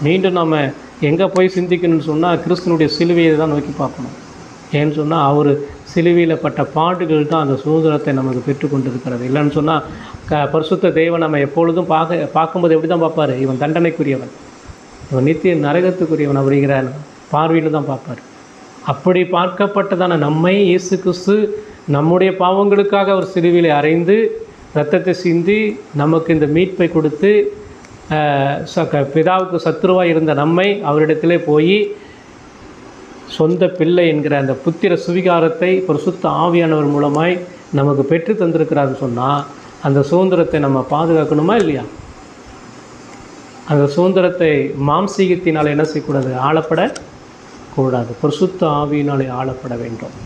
மீண்டும் நம்ம எங்கே போய் சிந்திக்கணும்னு சொன்னால், கிறிஸ்துனுடைய சிலுவையை தான் நோக்கி பார்க்கணும். ஏன்னு சொன்னால், அவர் சிலுவையில் பட்ட பாடுகள் தான் அந்த சுதந்திரத்தை நமக்கு பெற்றுக்கொண்டு இருக்கிறது. இல்லைன்னு சொன்னால் பரிசுத்த தெய்வம் நம்ம எப்பொழுதும் பார்க்கும்போது எப்படி தான் பார்ப்பார்? இவன் தண்டனைக்குரியவன், இவன் நித்திய நரகத்துக்குரியவன் அப்படிங்கிற பார்வையில் தான் பார்ப்பார். அப்படி பார்க்கப்பட்டதான நம்மை இயேசு கிறிஸ்து நம்முடைய பாவங்களுக்காக அவர் சிலுவையில் அறைந்து இரத்தத்தை சிந்தி நமக்கு இந்த மீட்பை கொடுத்து, பிதாவுக்கு சத்துருவாக இருந்த நம்மை அவரிடத்திலே போய் சொந்த பிள்ளை என்கிற அந்த புத்திர சுவிகாரத்தை பரிசுத்த ஆவியானவர் மூலமாய் நமக்கு பெற்று தந்திருக்கிறாருன்னு சொன்னால், அந்த சுதந்திரத்தை நம்ம பாதுகாக்கணுமா இல்லையா? அந்த சுதந்திரத்தை மாம்சீகத்தினால் என்ன செய்யக்கூடாது? ஆளப்படக்கூடாது. பரிசுத்த ஆவியினாலே ஆளப்பட வேண்டும்.